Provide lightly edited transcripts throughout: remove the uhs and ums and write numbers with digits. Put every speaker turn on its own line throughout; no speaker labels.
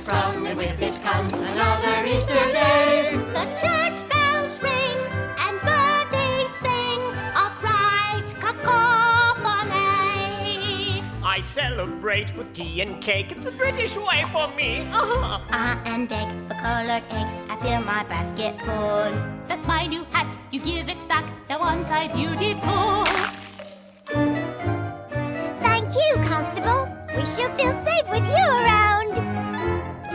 sprung, and with it comes another Easter day.
The church bells ring and birthdays sing a bright cacophony.
I celebrate with tea and cake. It's the British way for me.
And beg for colored eggs. I fill my basket full. That's my new hat. You give it back. Now aren't I beautiful?
Thank you, Constable. We shall feel safe with you around.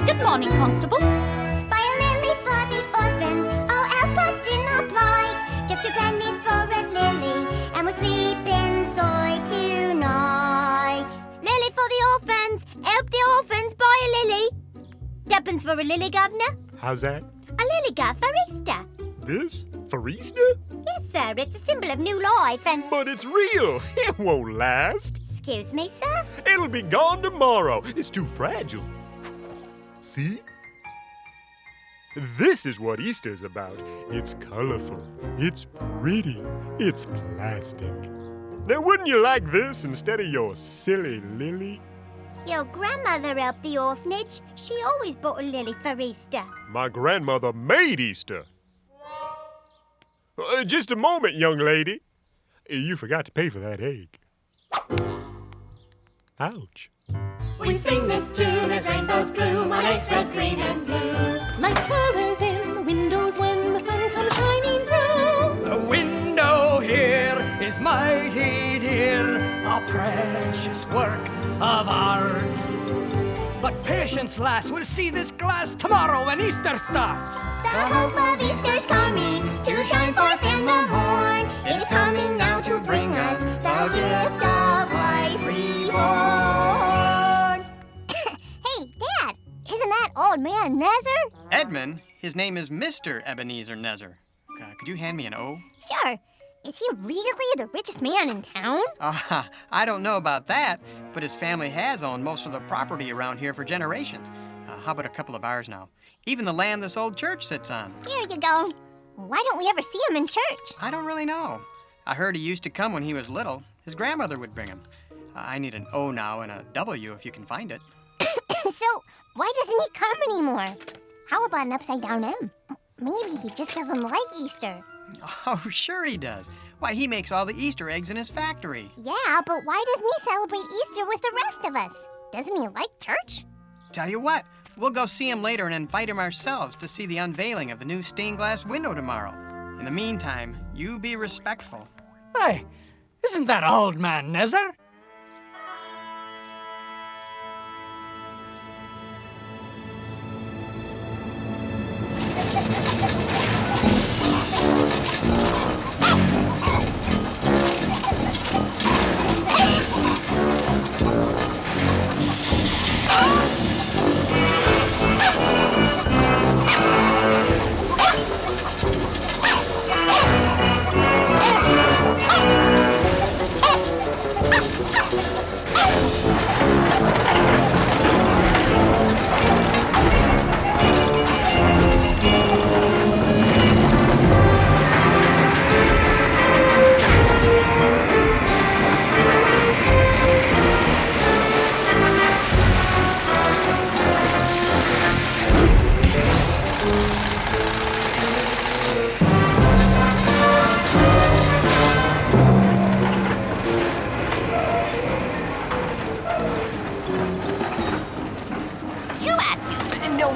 Good morning, Constable.
Buy a lily for the orphans. Oh, help us in our plight. Just 2 pennies for a lily, and we'll sleep inside tonight. Lily for the orphans. Help the orphans buy a lily. 2pence for a lily, Governor.
How's that?
A lily got for Easter.
This? For Easter?
Yes, sir. It's a symbol of new life and...
But it's real. It won't last.
Excuse me, sir?
It'll be gone tomorrow. It's too fragile. See? This is what Easter's about. It's colorful. It's pretty. It's plastic. Now, wouldn't you like this instead of your silly lily?
Your grandmother helped the orphanage. She always bought a lily for Easter.
My grandmother made Easter. Just a moment, young lady. You forgot to pay for that egg. Ouch.
We sing this tune as rainbows bloom on eggs red, green, and blue.
Like colors in the windows when the sun comes shining through.
The window here is mighty dear, a precious work of art. But patience, lass, we'll see this glass tomorrow when Easter starts.
The hope of Easter's coming to shine forth in the morn. It is coming now to bring us the gift of life reborn. Hey, Dad, isn't that old man Nezzer?
Edmund, his name is Mr. Ebenezer Nezzar. Could you hand me an O?
Sure. Is he really the richest man in town?
I don't know about that, but his family has owned most of the property around here for generations. How about a couple of ours now? Even the land this old church sits on.
Here you go. Why don't we ever see him in church?
I don't really know. I heard he used to come when he was little. His grandmother would bring him. I need an O now and a W if you can find it.
So, why doesn't he come anymore? How about an upside-down M? Maybe he just doesn't like Easter.
Oh, sure he does. Why, he makes all the Easter eggs in his factory.
Yeah, but why doesn't he celebrate Easter with the rest of us? Doesn't he like church?
Tell you what, we'll go see him later and invite him ourselves to see the unveiling of the new stained glass window tomorrow. In the meantime, you be respectful.
Hey, isn't that old man Nezzar?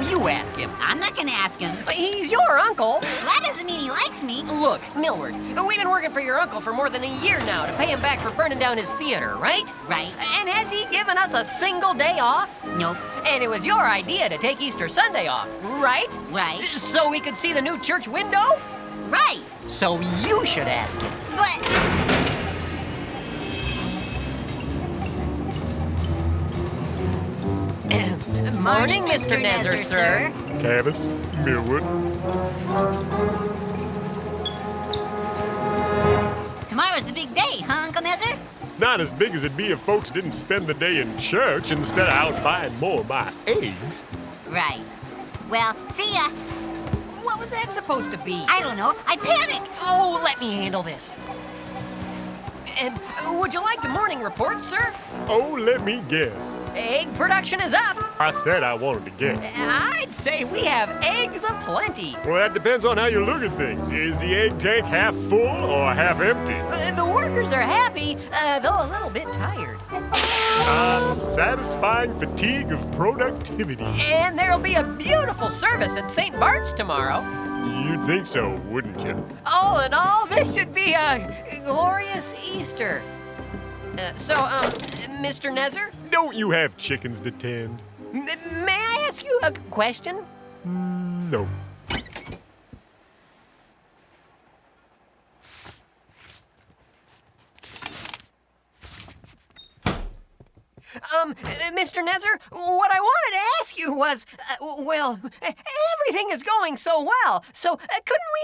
You ask him. I'm not gonna ask him. He's your uncle. That doesn't mean he likes me. Look, Millward, we've been working for your uncle for more than a year now to pay him back for burning down his theater, right? Right. And has he given us a single day off? Nope. And it was your idea to take Easter Sunday off, right? Right. So we could see the new church window? Right. So you should ask him. But... Morning, Mr. Nezzar, sir.
Cavis, Millwood.
Tomorrow's the big day, huh, Uncle Nezzar?
Not as big as it'd be if folks didn't spend the day in church instead of out buying more of my eggs.
Right. Well, see ya. What was that supposed to be? I don't know. I panicked. Oh, let me handle this. Would you like the morning report, sir?
Oh, let me guess.
Egg production is up.
I said I wanted to guess.
I'd say we have eggs aplenty.
Well, that depends on how you look at things. Is the egg tank half full or half empty?
The workers are happy, though a little bit tired.
Satisfying fatigue of productivity.
And there'll be a beautiful service at St. Bart's tomorrow.
You'd think so, wouldn't you?
All in all, this should be a glorious Easter. Mr. Nezzer,
Don't you have chickens to tend?
may I ask you a question?
No.
Mr. Nezzer, what I wanted to ask you was, everything is going so well. So couldn't we,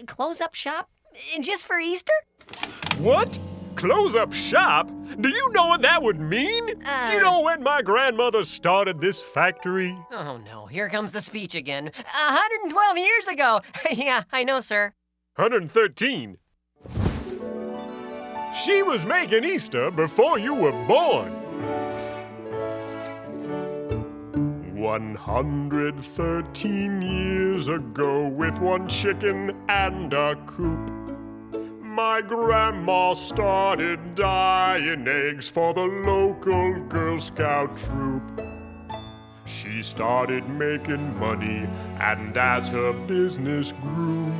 close up shop just for Easter?
What? Close up shop? Do you know what that would mean? You know when my grandmother started this factory?
Oh, no. Here comes the speech again. 112 years ago. Yeah, I know, sir.
113. She was making Easter before you were born. 113 years ago, with one chicken and a coop, my grandma started dyeing eggs for the local Girl Scout troop. She started making money, and as her business grew,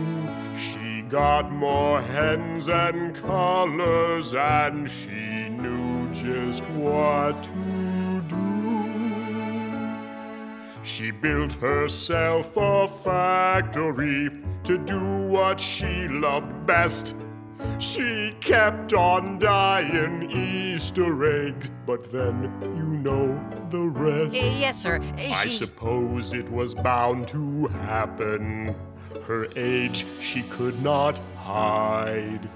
she got more hens and colors, and she knew just what to do. She built herself a factory to do what she loved best. She kept on dyeing Easter eggs, but then you know the rest.
Yes, sir.
I suppose it was bound to happen. Her age she could not hide.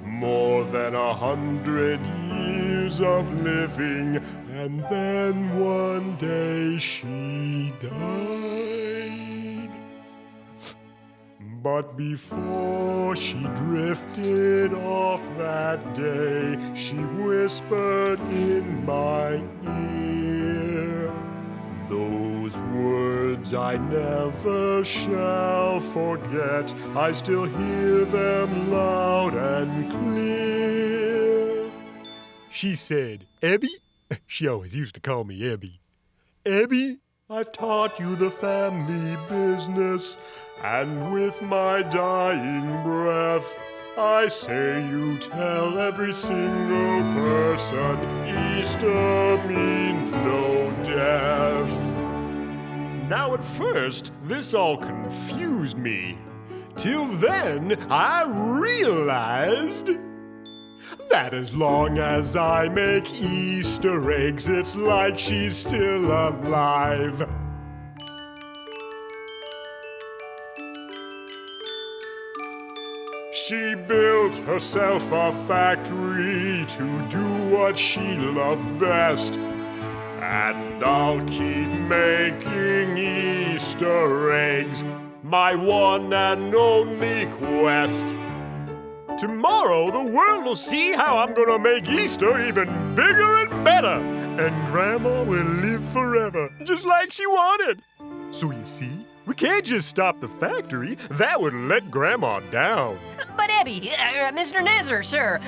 More than 100 years of living, and then one day she died. But before she drifted off that day, she whispered in my ear, those words I never shall forget. I still hear them loud and clear. She said, Ebby? She always used to call me Ebby. Ebby, I've taught you the family business, and with my dying breath, I say you tell every single person Easter means no death. Now at first, this all confused me. Till then, I realized that as long as I make Easter eggs, it's like she's still alive. She built herself a factory to do what she loved best. And I'll keep making Easter eggs, my one and only quest. Tomorrow the world will see how I'm gonna make Easter even bigger and better. And Grandma will live forever, just like she wanted. So you see, we can't just stop the factory. That would let Grandma down.
But Ebby, Mr. Nezzer, sir,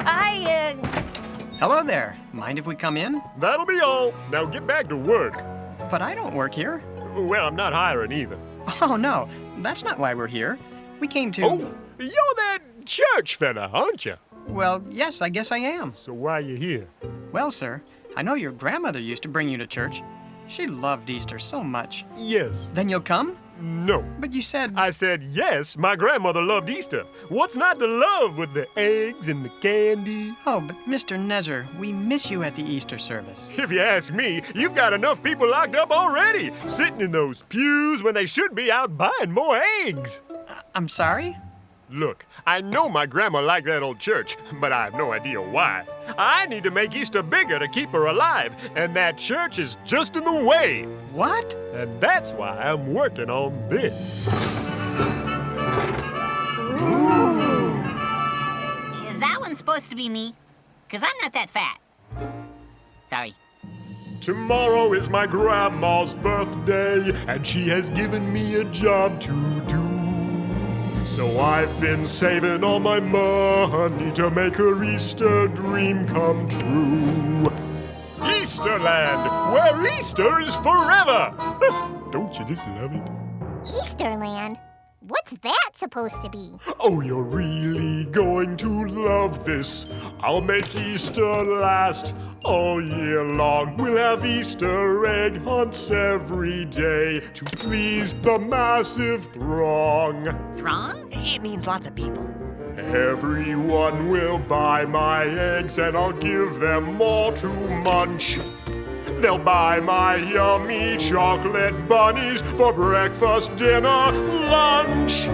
Hello there. Mind if we come in?
That'll be all. Now get back to work.
But I don't work here.
Well, I'm not hiring either.
Oh, no. That's not why we're here. We came to...
Oh, you're that church fella, aren't you?
Well, yes, I guess I am.
So why you here?
Well, sir, I know your grandmother used to bring you to church. She loved Easter so much.
Yes.
Then you'll come?
No.
But you said...
I said yes, my grandmother loved Easter. What's not to love with the eggs and the candy?
Oh, but Mr. Nezzer, we miss you at the Easter service.
If you ask me, you've got enough people locked up already, sitting in those pews when they should be out buying more eggs.
I'm sorry?
Look, I know my grandma liked that old church, but I have no idea why. I need to make Easter bigger to keep her alive, and that church is just in the way.
What?
And that's why I'm working on this.
Is that one
supposed to be me? Because I'm not that fat. Sorry.
Tomorrow is my grandma's birthday, and she has given me a job to do. So I've been saving all my money to make her Easter dream come true. Easterland, where Easter is forever! Don't you just love it?
Easterland? What's that supposed to be?
Oh, you're really going to love this. I'll make Easter last all year long. We'll have Easter egg hunts every day to please the massive throng.
Throng?
It means lots of people.
Everyone will buy my eggs and I'll give them more to munch. They'll buy my yummy chocolate bunnies for breakfast, dinner, lunch.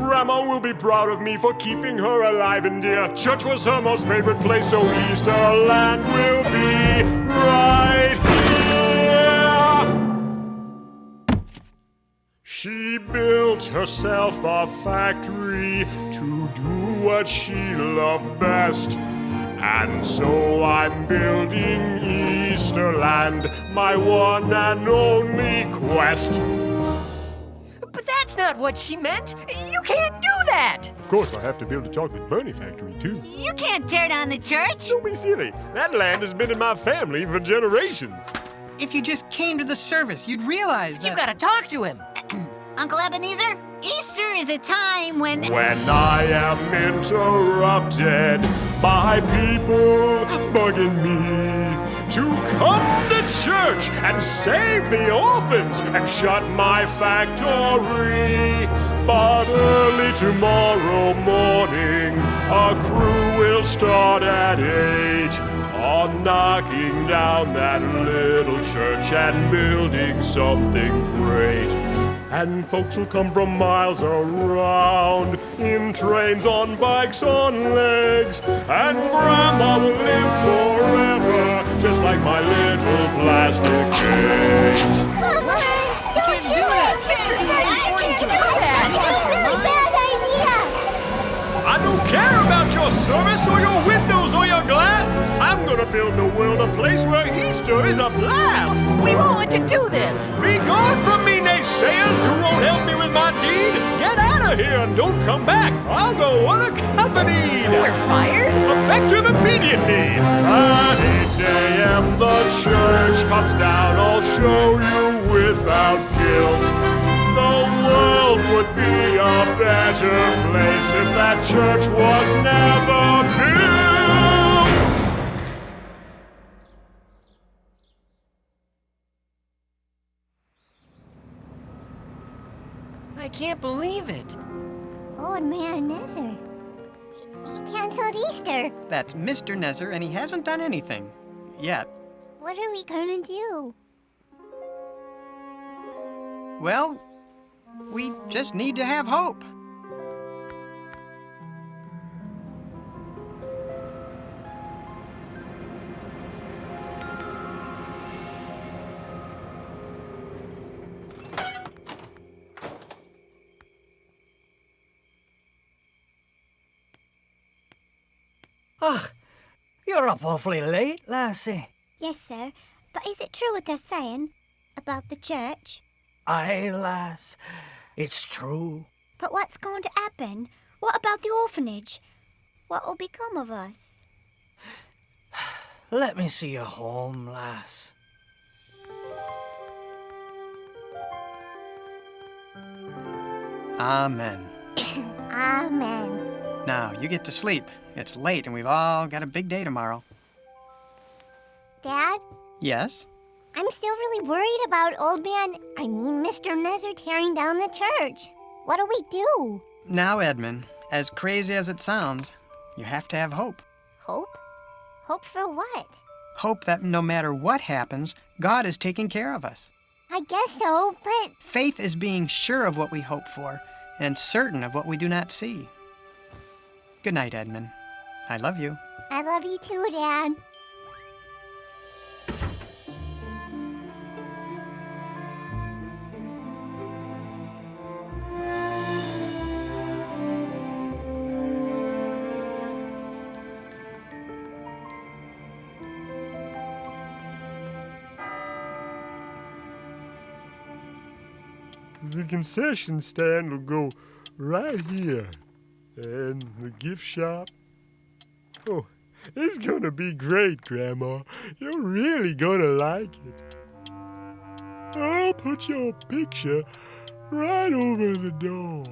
Grandma will be proud of me for keeping her alive and dear. Church was her most favorite place, so Easterland will be right here. She built herself a factory to do what she loved best. And so I'm building Easterland, my one and only quest.
But that's not what she meant. You can't do that.
Of course, I have to build a chocolate bunny factory, too.
You can't tear down the church.
Don't be silly. That land has been in my family for generations.
If you just came to the service, you'd realize that.
You gotta talk to him.
Uncle Ebenezer, Easter is a time when
I am interrupted by people bugging me to come to church and save the orphans and shut my factory. But early tomorrow morning, a crew will start at 8 on knocking down that little church and building something great. And folks will come from miles around in trains, on bikes, on legs. And Grandma will live forever, just like my little plastic eggs.
Come on! Don't do it! I can't do that! It's a really bad idea!
I don't care about your service or your windows or your glass. I'm gonna build the world a place where Easter is a blast.
We won't let you do this.
Be gone from me, naysayers who won't help me with my deed. Get out of here and don't come back. I'll go unaccompanied.
We're fired?
Effective immediately. At 8 a.m. the church comes down. I'll show you without guilt. The world would be a better place if that church was never built.
I can't believe it.
Old man Nezzer. He canceled Easter.
That's Mr. Nezzar, and he hasn't done anything. Yet.
What are we gonna do?
Well, we just need to have hope.
Ugh, you're up awfully late, lassie.
Yes, sir. But is it true what they're saying about the church?
Aye, lass, it's true.
But what's going to happen? What about the orphanage? What will become of us?
Let me see you home, lass.
Amen.
Amen.
Now, you get to sleep. It's late, and we've all got a big day tomorrow.
Dad,
Yes?
I'm still really worried about Mr. Nezzer tearing down the church. What do we do?
Now, Edmund, as crazy as it sounds, you have to have hope.
Hope? Hope for what?
Hope that no matter what happens, God is taking care of us.
I guess so, but
Faith is being sure of what we hope for and certain of what we do not see. Good night, Edmund. I love you.
I love you too, Dad.
The concession stand will go right here. And the gift shop. Oh, it's gonna be great, Grandma. You're really gonna like it. I'll put your picture right over the door.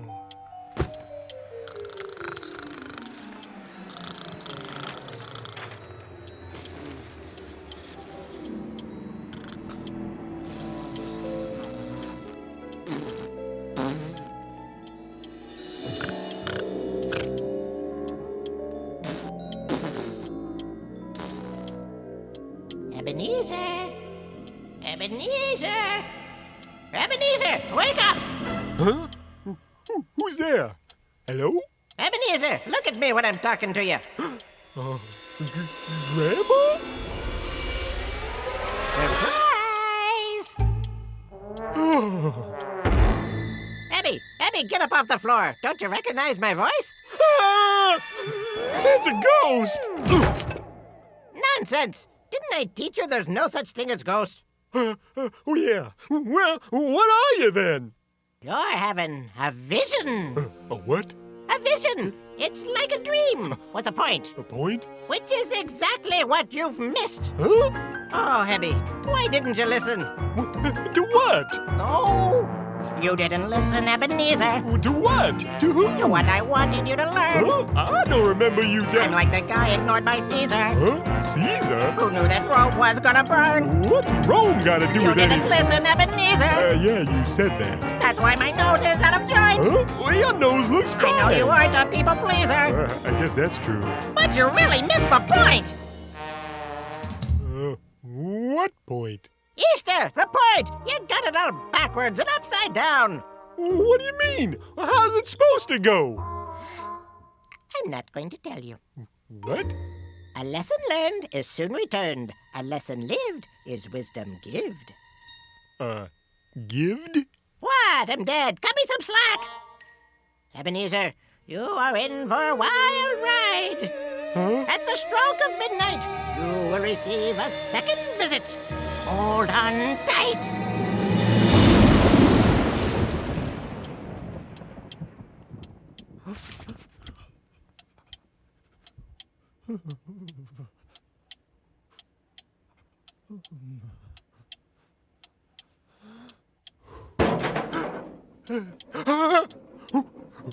Ebenezer! Ebenezer! Ebenezer, wake up!
Huh? Who's there? Hello?
Ebenezer, look at me when I'm talking to you.
Grandma?
Surprise!
Oh.
Ebby, get up off the floor. Don't you recognize my voice?
Ah! It's a ghost!
Nonsense! Didn't I teach you there's no such thing as ghosts?
Oh, yeah. Well, what are you then?
You're having a vision.
A what?
A vision! It's like a dream with a point,
A point?
which is exactly what you've missed.
Huh?
Oh, Hebby, why didn't you listen?
To what?
Oh, you didn't listen, Ebenezer.
To what? To who?
To what I wanted you to learn.
Huh? I don't remember you
I'm like the guy ignored by Caesar,
Huh? Caesar?
who knew that Rome was gonna burn.
What's Rome got to do
You
with
didn't
anything?
listen, Ebenezer.
Yeah, you said that.
That's why my nose is out of joint.
Huh? Well, your nose looks fine.
I know you aren't a people pleaser,
I guess that's true.
but you really missed the point.
What point?
Easter, the point. You got it all backwards and upside down.
What do you mean? How's it supposed to go?
I'm not going to tell you.
What?
A lesson learned is soon returned. A lesson lived is wisdom gived.
Gived?
What? I'm dead. Cut me some slack. Ebenezer, you are in for a wild ride.
Huh?
At the stroke of midnight, you will receive a second visit. Hold on tight.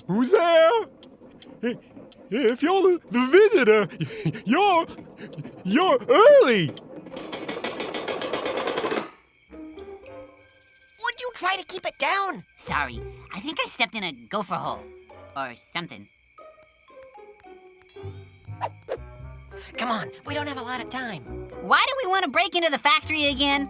Who's there? If you're the visitor, you're early.
Would you try to keep it down?
Sorry, I think I stepped in a gopher hole. Or something.
Come on, we don't have a lot of time.
Why do we want to break into the factory again?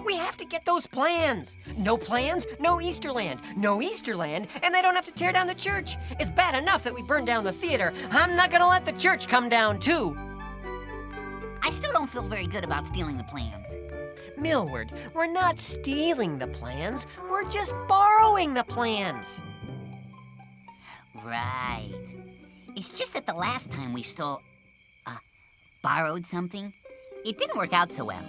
We have to get those plans. No plans, no Easterland. No Easterland, and they don't have to tear down the church. It's bad enough that we burned down the theater. I'm not gonna let the church come down, too.
I still don't feel very good about stealing the plans.
Millward, we're not stealing the plans. We're just borrowing the plans.
Right. It's just that the last time we borrowed something, it didn't work out so well.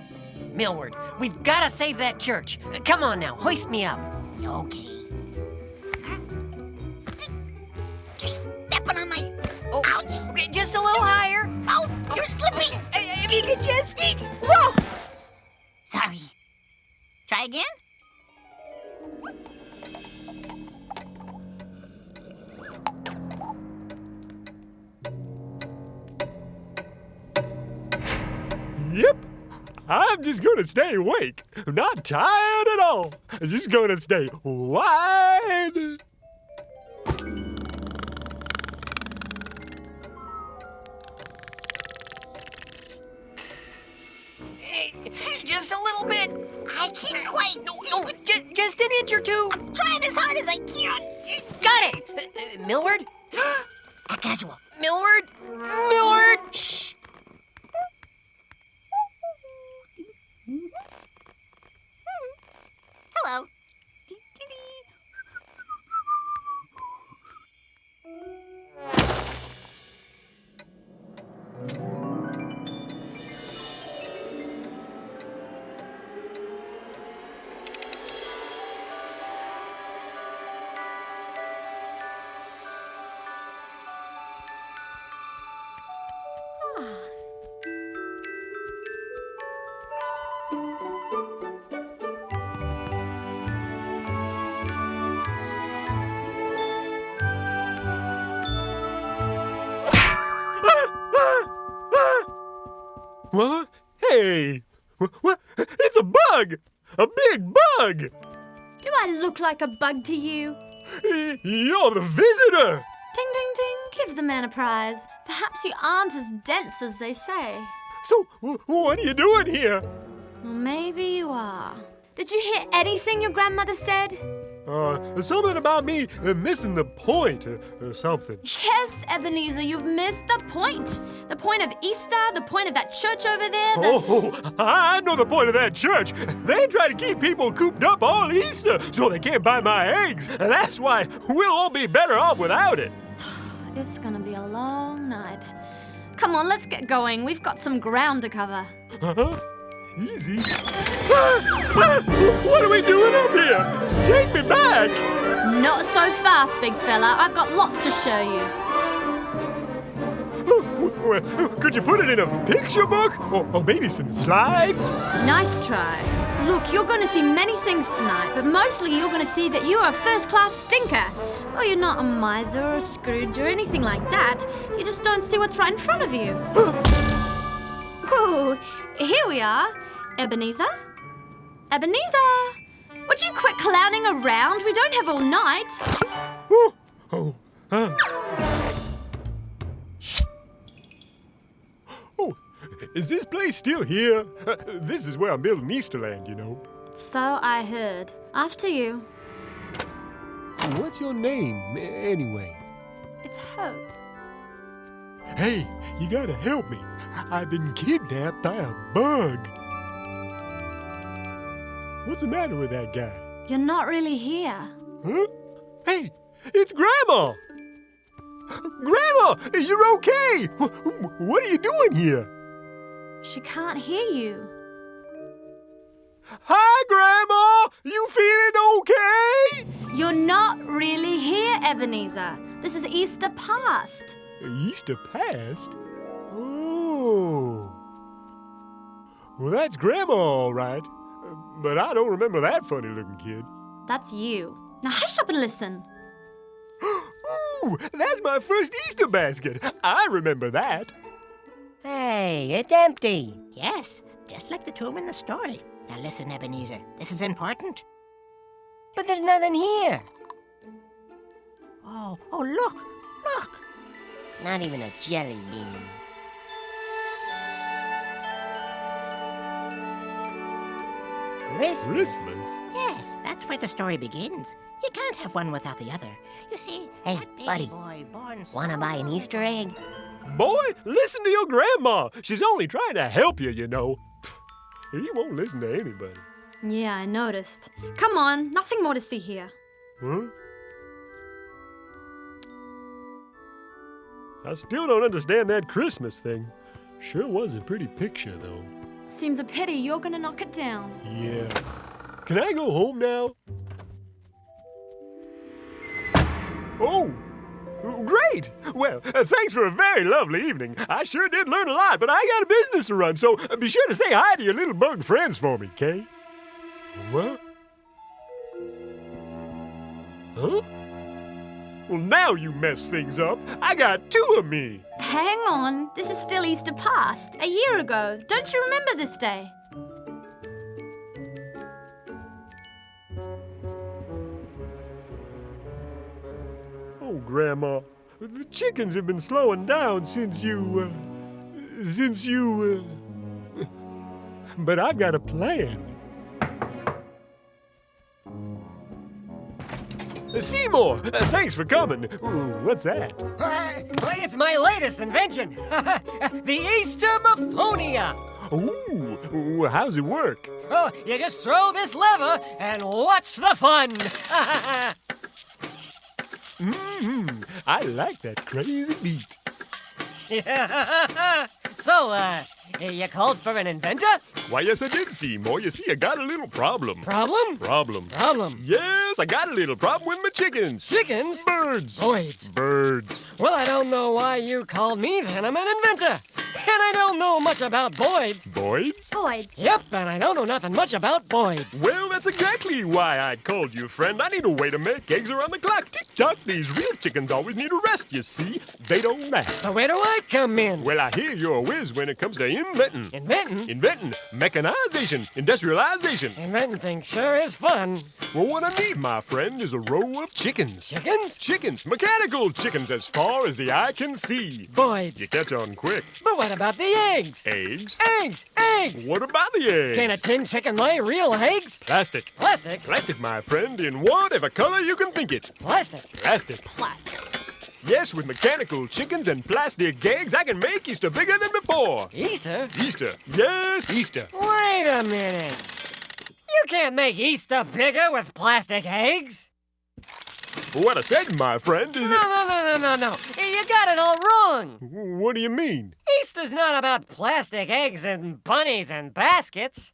Millward, we've got to save that church. Come on now, hoist me up.
Okay. You're stepping on my...
Oh,
Ouch!
okay, just a little higher.
Oh, you're slipping!
If you could just... Whoa!
Sorry. Try again?
Yep. I'm just gonna stay awake. I'm not tired at all. I'm just gonna stay wide.
Just a little bit.
I can't quite.
No, just an inch or two.
I'm trying as hard as I can.
Got it. Millward?
A casual.
Millward? Millward?
Shh. Hello.
What? Hey! What? It's a bug! A big bug!
Do I look like a bug to you?
You're the visitor!
Ding, ding, ding. Give the man a prize. Perhaps you aren't as dense as they say.
So, what are you doing here?
Well, maybe you are. Did you hear anything your grandmother said?
Something about me missing the point or something.
Yes, Ebenezer, you've missed the point. The point of Easter, the point of that church over there.
Oh, I know the point of that church. They try to keep people cooped up all Easter so they can't buy my eggs. And that's why we'll all be better off without it.
It's gonna be a long night. Come on, let's get going. We've got some ground to cover.
Easy. What are we doing up here? Take me back!
Not so fast, big fella. I've got lots to show you.
Could you put it in a picture book? Or maybe some slides?
Nice try. Look, you're going to see many things tonight, but mostly you're going to see that you are a first-class stinker. Oh, you're not a miser or a Scrooge or anything like that. You just don't see what's right in front of you. Whoa, here we are. Ebenezer? Ebenezer! Would you quit clowning around? We don't have all night.
Is this place still here? This is where I'm building Easterland, you know.
So I heard. After you.
What's your name, anyway?
It's Hope.
Hey, you gotta help me. I've been kidnapped by a bug. What's the matter with that guy?
You're not really here.
Huh? Hey, it's Grandma! Grandma, you're okay! What are you doing here?
She can't hear you.
Hi, Grandma! You feeling okay?
You're not really here, Ebenezer. This is Easter past.
Easter past? Oh. Well, that's Grandma, all right. But I don't remember that funny-looking kid.
That's you. Now hush up and listen.
Ooh, that's my first Easter basket. I remember that.
Hey, it's empty.
Yes, just like the tomb in the story. Now listen, Ebenezer, this is important.
But there's nothing here.
Oh, look.
Not even a jelly bean.
Christmas?
Yes, that's where the story begins. You can't have one without the other. You see,
Hey,
that baby
buddy,
boy born
Wanna
so
buy an Easter egg?
Boy, listen to your grandma. She's only trying to help you, you know. He won't listen to anybody.
Yeah, I noticed. Come on, nothing more to see here.
Huh? I still don't understand that Christmas thing. Sure was a pretty picture, though.
Seems a pity you're gonna knock it down.
Yeah. Can I go home now? Oh, great! Well, thanks for a very lovely evening. I sure did learn a lot, but I got a business to run, so be sure to say hi to your little bug friends for me, Kay? What? Huh? Well, now you mess things up. I got two of me.
Hang on, this is still Easter past, a year ago. Don't you remember this day?
Oh, Grandma, the chickens have been slowing down since you, But I've got a plan. Seymour, thanks for coming. Ooh, what's that?
It's my latest invention. The Easter Maphonia.
Ooh, how's it work?
Oh, you just throw this lever and watch the fun.
I like that crazy beat.
Yeah. So, you called for an inventor?
Why, yes, I did, Seymour. You see, I got a little problem.
Problem?
Problem. Yes, I got a little problem with my chickens.
Chickens?
Birds.
Boids.
Birds.
Well, I don't know why you called me then. I'm an inventor. And I don't know much about boids.
Boids?
Boys.
Yep, and I don't know nothing much about boids.
Well, that's exactly why I called you, friend. I need a way to make eggs around the clock. Tick-tock, these real chickens always need a rest, you see. They don't nap.
So where do I come in?
Well, I hear you're a whiz when it comes to
Inventing. Inventing. Mechanization. Industrialization.
Inventing things sure is fun.
Well, what I need, my friend, is a row of chickens.
Chickens?
Chickens. Mechanical chickens as far as the eye can see.
Boys.
You catch on quick.
But what about the eggs?
Eggs?
Eggs! Eggs!
What about the eggs?
Can a tin chicken lay real eggs?
Plastic.
Plastic?
Plastic, my friend, in whatever color you can think it.
Plastic.
Plastic.
Plastic.
Yes, with mechanical chickens and plastic eggs, I can make Easter bigger than before.
Easter?
Easter. Yes, Easter.
Wait a minute. You can't make Easter bigger with plastic eggs.
What I said, my friend, is...
No. You got it all wrong.
What do you mean?
Easter's not about plastic eggs and bunnies and baskets.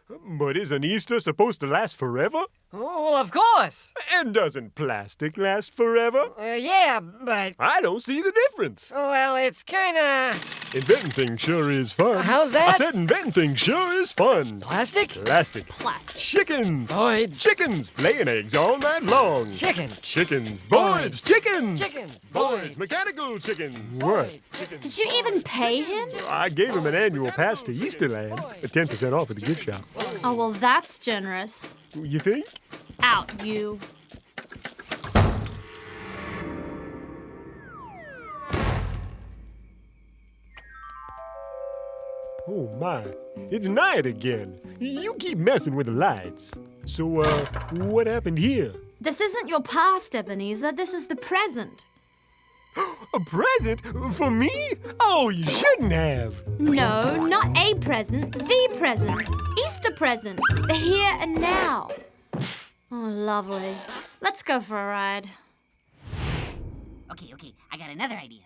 But isn't Easter supposed to last forever?
Oh, of course.
And doesn't plastic last forever?
Yeah, but...
I don't see the difference.
Well, it's kinda...
Inventing things sure is fun.
How's that?
I said inventing things sure is fun.
Plastic?
Plastic.
Plastic.
Chickens.
Boys.
Chickens. Laying eggs all night long.
Chickens.
Chickens. Boys. Chickens.
Chickens.
Boys. Mechanical chickens. What?
Did you even pay him?
I gave him an annual pass to Easterland. 10% off at the gift shop.
Oh, well, that's generous.
You think?
Out, you.
Oh, my. It's night again. You keep messing with the lights. So, what happened here?
This isn't your past, Ebenezer. This is the present.
A present? For me? Oh, you shouldn't have.
No, not a present. The present. Easter present. The here and now. Oh, lovely. Let's go for a ride.
Okay, I got another idea.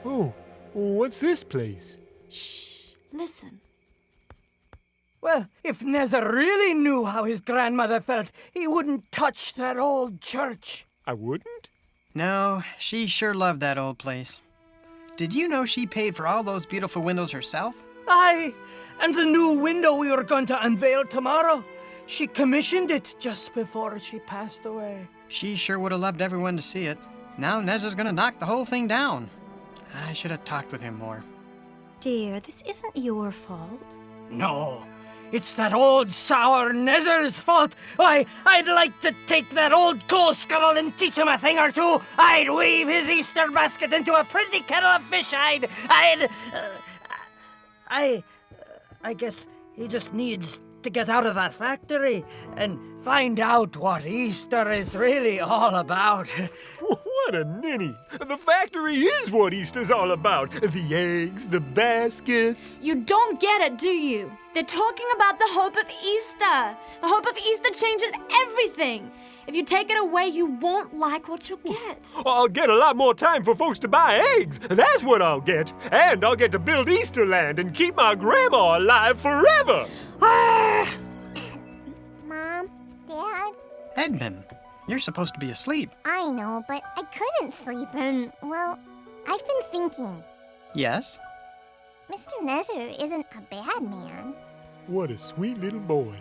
Oh, what's this place?
Shh. Listen.
Well, if Nezzer really knew how his grandmother felt, he wouldn't touch that old church.
I wouldn't?
No, she sure loved that old place. Did you know she paid for all those beautiful windows herself?
Aye, and the new window we were going to unveil tomorrow. She commissioned it just before she passed away.
She sure would have loved everyone to see it. Now Nezzer's gonna knock the whole thing down. I should have talked with him more.
Dear, this isn't your fault.
No, it's that old sour Nezzer's fault. Why, I'd like to take that old coal scuttle and teach him a thing or two. I'd weave his Easter basket into a pretty kettle of fish. I guess he just needs to get out of that factory and find out what Easter is really all about.
What a ninny. The factory is what Easter's all about. The eggs, the baskets.
You don't get it, do you? They're talking about the hope of Easter. The hope of Easter changes everything. If you take it away, you won't like what you'll get.
I'll get a lot more time for folks to buy eggs. That's what I'll get. And I'll get to build Easterland and keep my grandma alive forever.
Mom, Dad,
Edmund, you're supposed to be asleep.
I know, but I couldn't sleep and, well, I've been thinking.
Yes?
Mr. Nezzer isn't a bad man.
What a sweet little boy.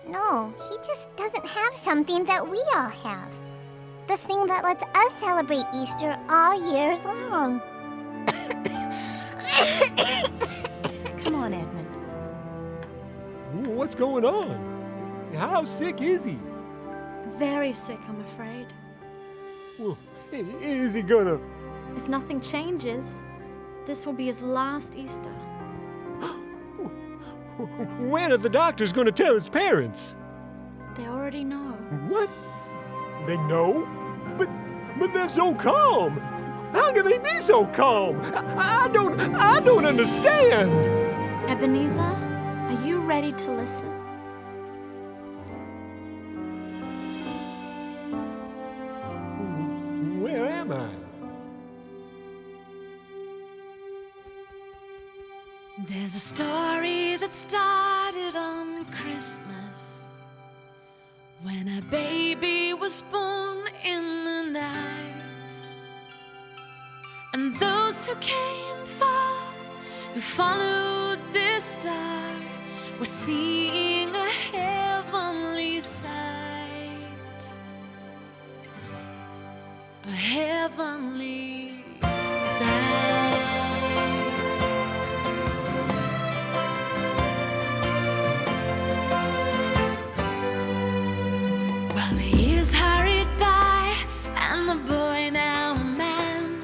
No, he just doesn't have something that we all have. The thing that lets us celebrate Easter all year long.
Come on, Edmund.
What's going on? How sick is he?
Very sick, I'm afraid.
Well, is he gonna...
If nothing changes, this will be his last Easter.
When are the doctors gonna tell his parents?
They already know.
What? They know? But they're so calm. How can they be so calm? I don't understand.
Ebenezer, are you ready to listen?
Where am I?
There's a story that started on Christmas, when a baby was born in the night. And those who came far, who followed this star, were seeing a heavenly sight. heavenly sight. Well, the years hurried by, and the boy, now a man,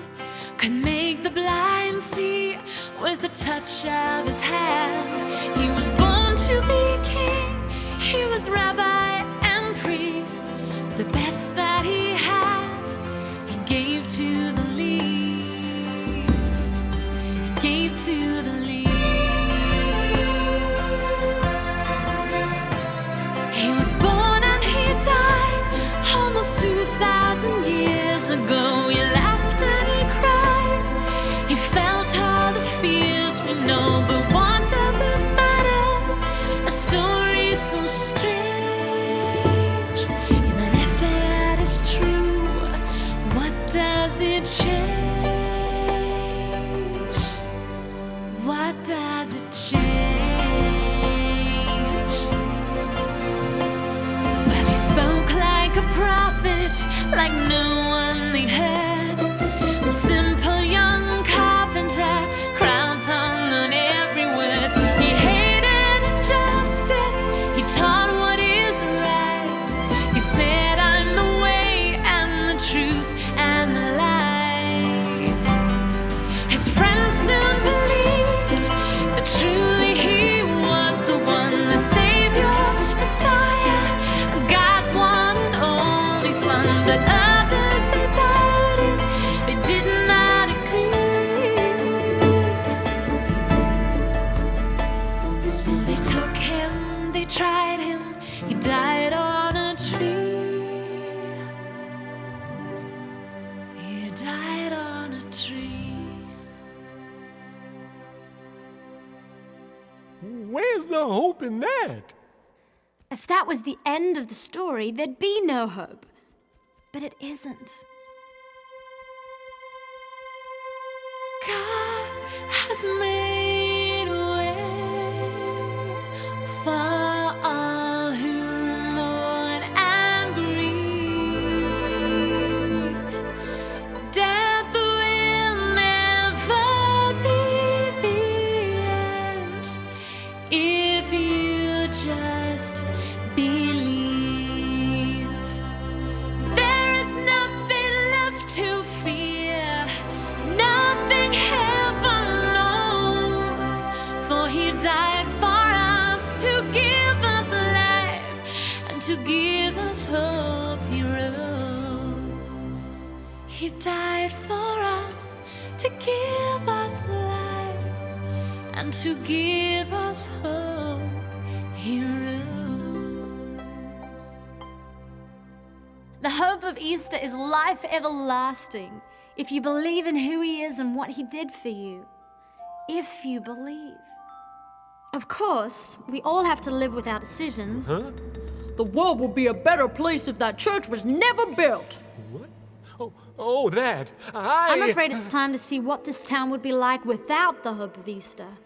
could make the blind see with the touch of his hand. He was born to be king, he was rabbi and priest. The best that he had, he gave to the least. He gave to the least. He was born and he died almost 2,000 years ago. He laughed and he cried, he felt all the fears we know. But what does it matter? A story so strange, even if it is true, what does it change? What does it change? Well, he spoke like a prophet, like no one they'd heard. A simple young carpenter, crowns hung on every word. He hated injustice, he taught what is right. He said, I'm the way and the truth and the light. His friends soon believed that truly he was the one, the Savior, Messiah, God's one and only Son. But others, they doubted, they did not agree. So they took him, they tried him, he died on a tree. He died on a tree.
Where's the hope in that?
If that was the end of the story, there'd be no hope. But it isn't. God has made a way for all who mourn and grieve. Death will never be the end if you just believe. There is nothing left to fear, nothing heaven knows, for he died for us to give us life and to give us hope. He rose. He died for us to give us life and to give us hope. He rose. The hope of Easter is life everlasting. If you believe in who he is and what he did for you. If you believe. Of course, we all have to live with our decisions.
Huh?
The world would be a better place if that church was never built.
What? Oh, that.
I'm afraid it's time to see what this town would be like without the hope of Easter.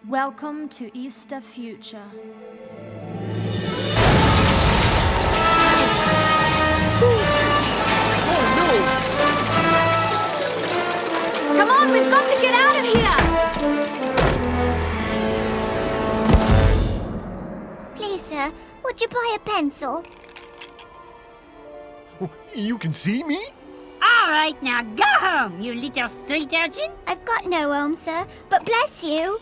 Welcome to Easter Future. Come on, we've got to get out of here!
Please, sir, would you buy a pencil?
You can see me?
All right, now go home, you little street urchin.
I've got no home, sir, but bless you.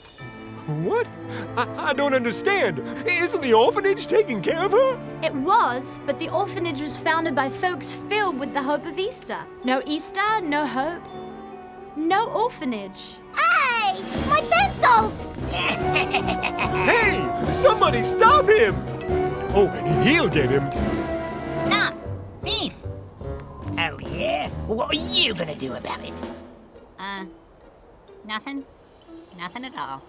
What? I don't understand. Isn't the orphanage taking care of her?
It was, but the orphanage was founded by folks filled with the hope of Easter. No Easter, no hope, no orphanage.
Hey, my pencils!
Hey, somebody stop him! Oh, he'll get him.
Stop! Thief!
Oh, yeah? What are you gonna do about it?
Nothing. Nothing at all.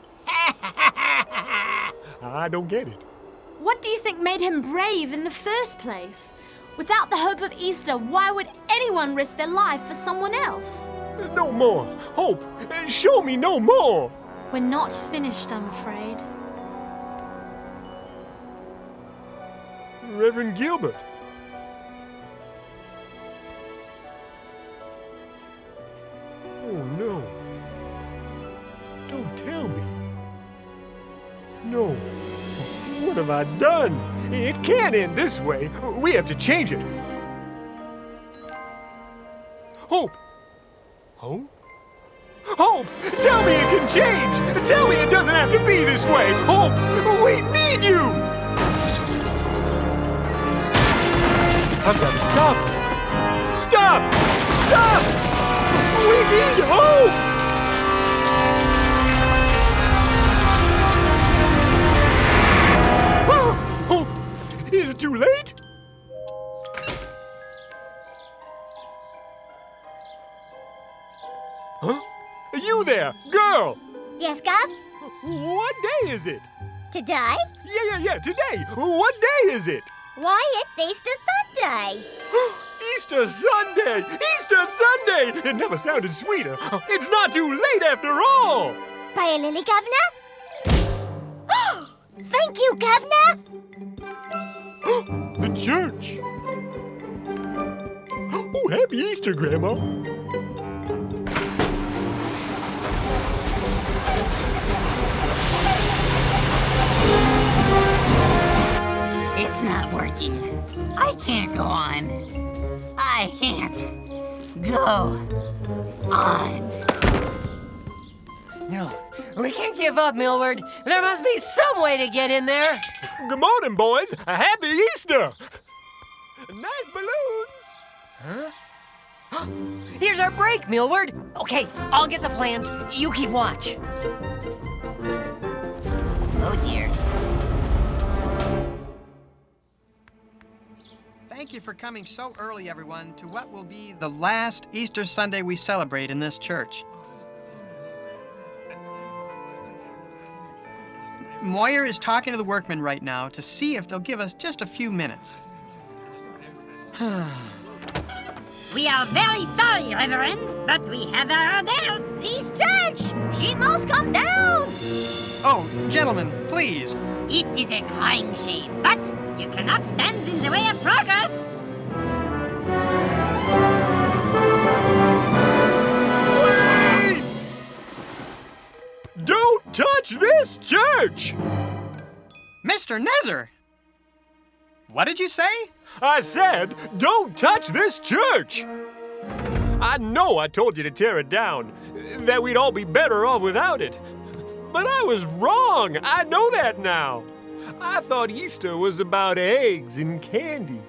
I don't get it.
What do you think made him brave in the first place? Without the hope of Easter, why would anyone risk their life for someone else?
No more. Hope. Show me no more.
We're not finished, I'm afraid.
Reverend Gilbert. have I done? It can't end this way. We have to change it. Hope! Hope? Hope! Tell me it can change! Tell me it doesn't have to be this way! Hope! We need you! I've got to stop! Stop! Stop! We need hope! Hope! Is it too late? Huh? You there, girl!
Yes, Gov?
What day is it?
Today?
Yeah, today. What day is it?
Why, it's Easter Sunday.
Easter Sunday! Easter Sunday! It never sounded sweeter. It's not too late after all!
Pray a lily, Governor? Thank you, Governor!
The church! Oh, happy Easter, Grandma!
It's not working. I can't go on. I can't go on.
No, we can't give up, Millward. There must be some way to get in there.
Good morning, boys. A happy Easter! Nice balloons!
Huh? Here's our break, Millward. Okay, I'll get the plans. You keep watch.
Oh dear.
Thank you for coming so early, everyone, to what will be the last Easter Sunday we celebrate in this church. Moyer is talking to the workmen right now to see if they'll give us just a few minutes.
We are very sorry, Reverend, but we have our orders.
This church! She must come down!
Oh, gentlemen, please.
It is a crying shame, but you cannot stand in the way of progress.
Wait! Don't touch this church!
Mr. Nezzar! What did you say?
I said, don't touch this church! I know I told you to tear it down, that we'd all be better off without it. But I was wrong. I know that now. I thought Easter was about eggs and candy.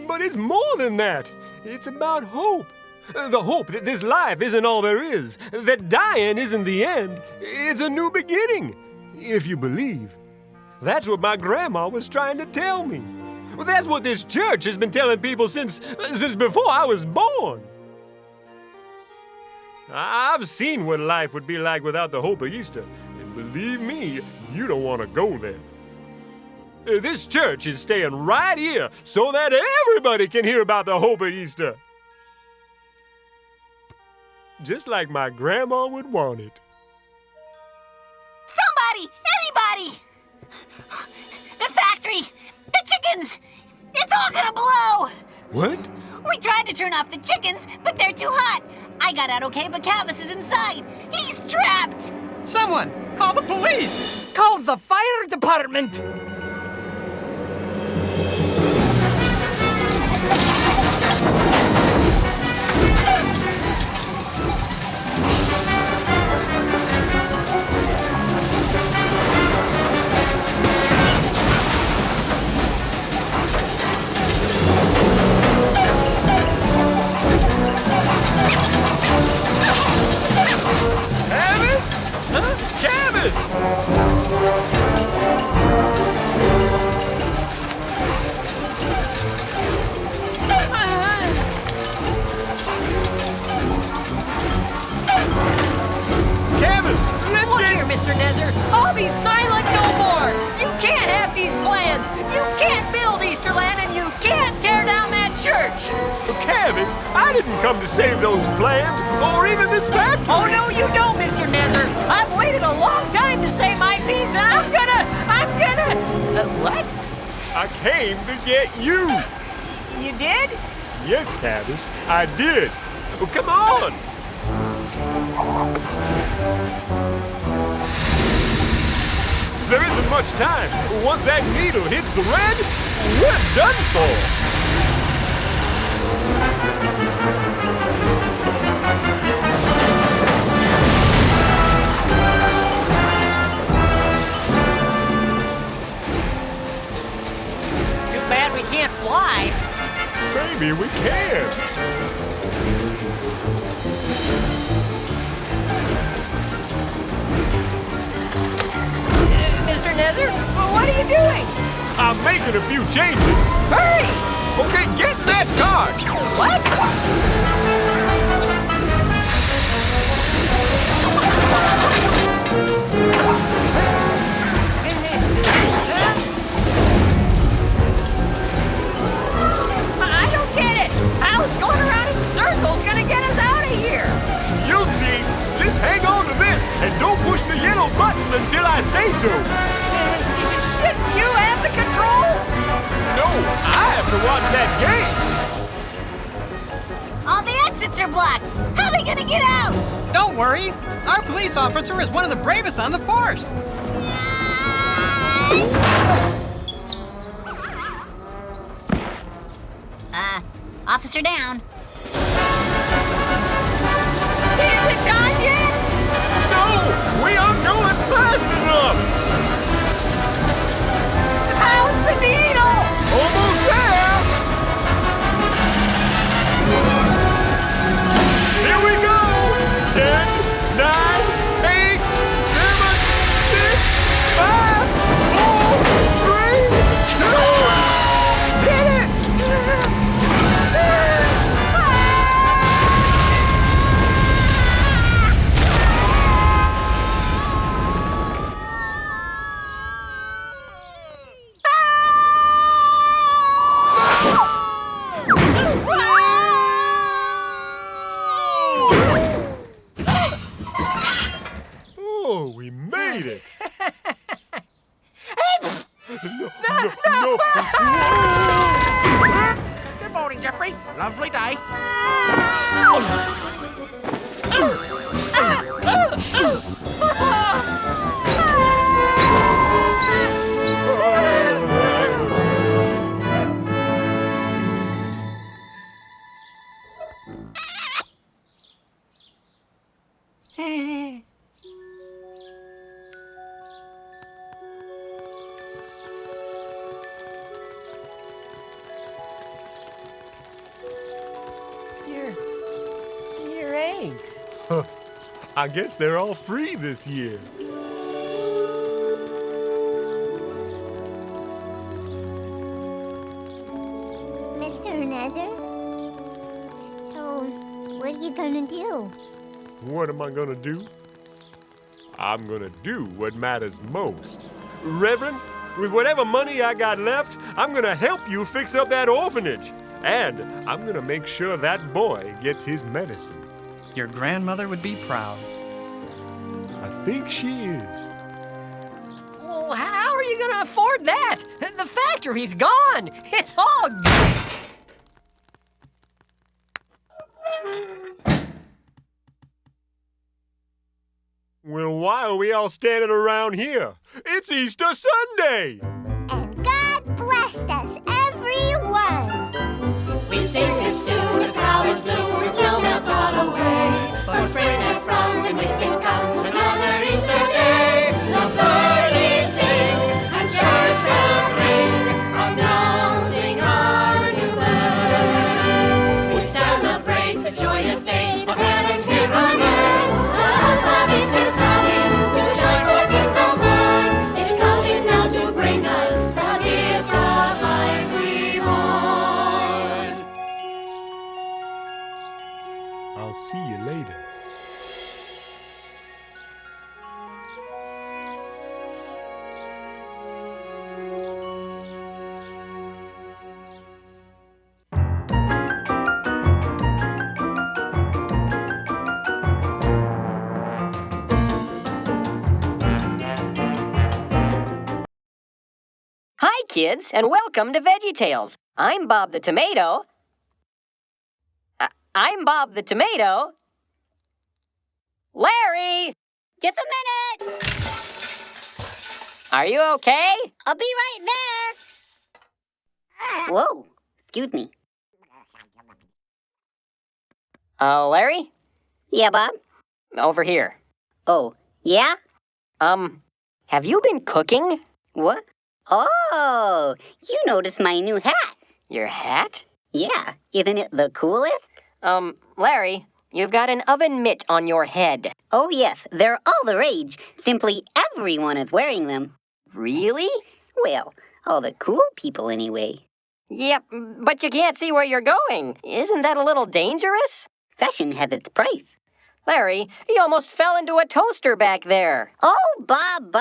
But it's more than that. It's about hope. The hope that this life isn't all there is, that dying isn't the end. It's a new beginning, if you believe. That's what my grandma was trying to tell me. Well, that's what this church has been telling people since before I was born. I've seen what life would be like without the hope of Easter. And believe me, you don't want to go there. This church is staying right here so that everybody can hear about the hope of Easter. Just like my grandma would want it.
Somebody! Anybody! The factory! The chickens! It's all gonna blow!
What?
We tried to turn off the chickens, but they're too hot. I got out okay, but Calvis is inside. He's trapped!
Someone, call the police!
Call the fire department. Look here, Mr. Nezzer. I'll be silent no more. You can't have these plans. You can't build Easterland, and you can't tear down that church.
Canvas, I didn't come to save those plans, or even this factory.
Oh, no, you don't, Mr. Nezzer. I've waited a long time to say my piece, and I'm gonna... what?
I came to get you.
You did?
Yes, Canvas, I did. Well, come on. There isn't much time. Once that needle hits the red, we're done for.
Too bad we can't fly.
Maybe we can.
Mr. Nezzar, what are you doing?
I'm making a few changes.
Hurry!
Okay, get in that car.
What? I don't get it. How is going around in circles gonna get us out of here?
You'll see. Just hang on to this and don't push the yellow button until I say so.
Shouldn't you have the controls?
No, I have to watch that game.
All the exits are blocked. How are they gonna get out?
Don't worry. Our police officer is one of the bravest on the force.
Officer down.
Is it time yet?
No, we aren't going fast enough.
How's the needle?
Almost there. Here we go. 10, 9, 8, 7, 6, 5, 4, 3, 2.
Hit it!
Oh, we made it. No.
Good morning, Jeffrey. Lovely day.
Your eggs.
I guess they're all free this year.
Mr. Nezzer? So, what are you gonna do?
What am I gonna do? I'm gonna do what matters most. Reverend, with whatever money I got left, I'm gonna help you fix up that orphanage. And I'm gonna make sure that boy gets his medicine.
Your grandmother would be proud.
I think she is.
Well, how are you gonna afford that? The factory's gone. It's all
Well, why are we all standing around here? It's Easter Sunday!
And God blessed us, everyone!
We sing this tune as flowers bloom and snow melts all away. For spring has sprung and with it comes another Easter day. The birdies sing and church bells ring, announcing our new birth. We celebrate this joyous day of heaven here on earth. The hope of Easter's coming to shine forth in the world. It's coming now to bring us the gift of life reborn.
I'll see you later.
Hi, kids, and welcome to Veggie Tales. I'm Bob the Tomato. I'm Bob the Tomato. Larry!
Just a minute!
Are you okay?
I'll be right there. Whoa, excuse me.
Larry?
Yeah, Bob?
Over here.
Oh, yeah?
Have you been cooking?
What? Oh, you noticed my new hat.
Your hat?
Yeah, isn't it the coolest?
Larry, you've got an oven mitt on your head.
Oh, yes, they're all the rage. Simply everyone is wearing them.
Really?
Well, all the cool people anyway.
Yep, but you can't see where you're going. Isn't that a little dangerous?
Fashion has its price.
Larry, you almost fell into a toaster back there.
Oh, Bob.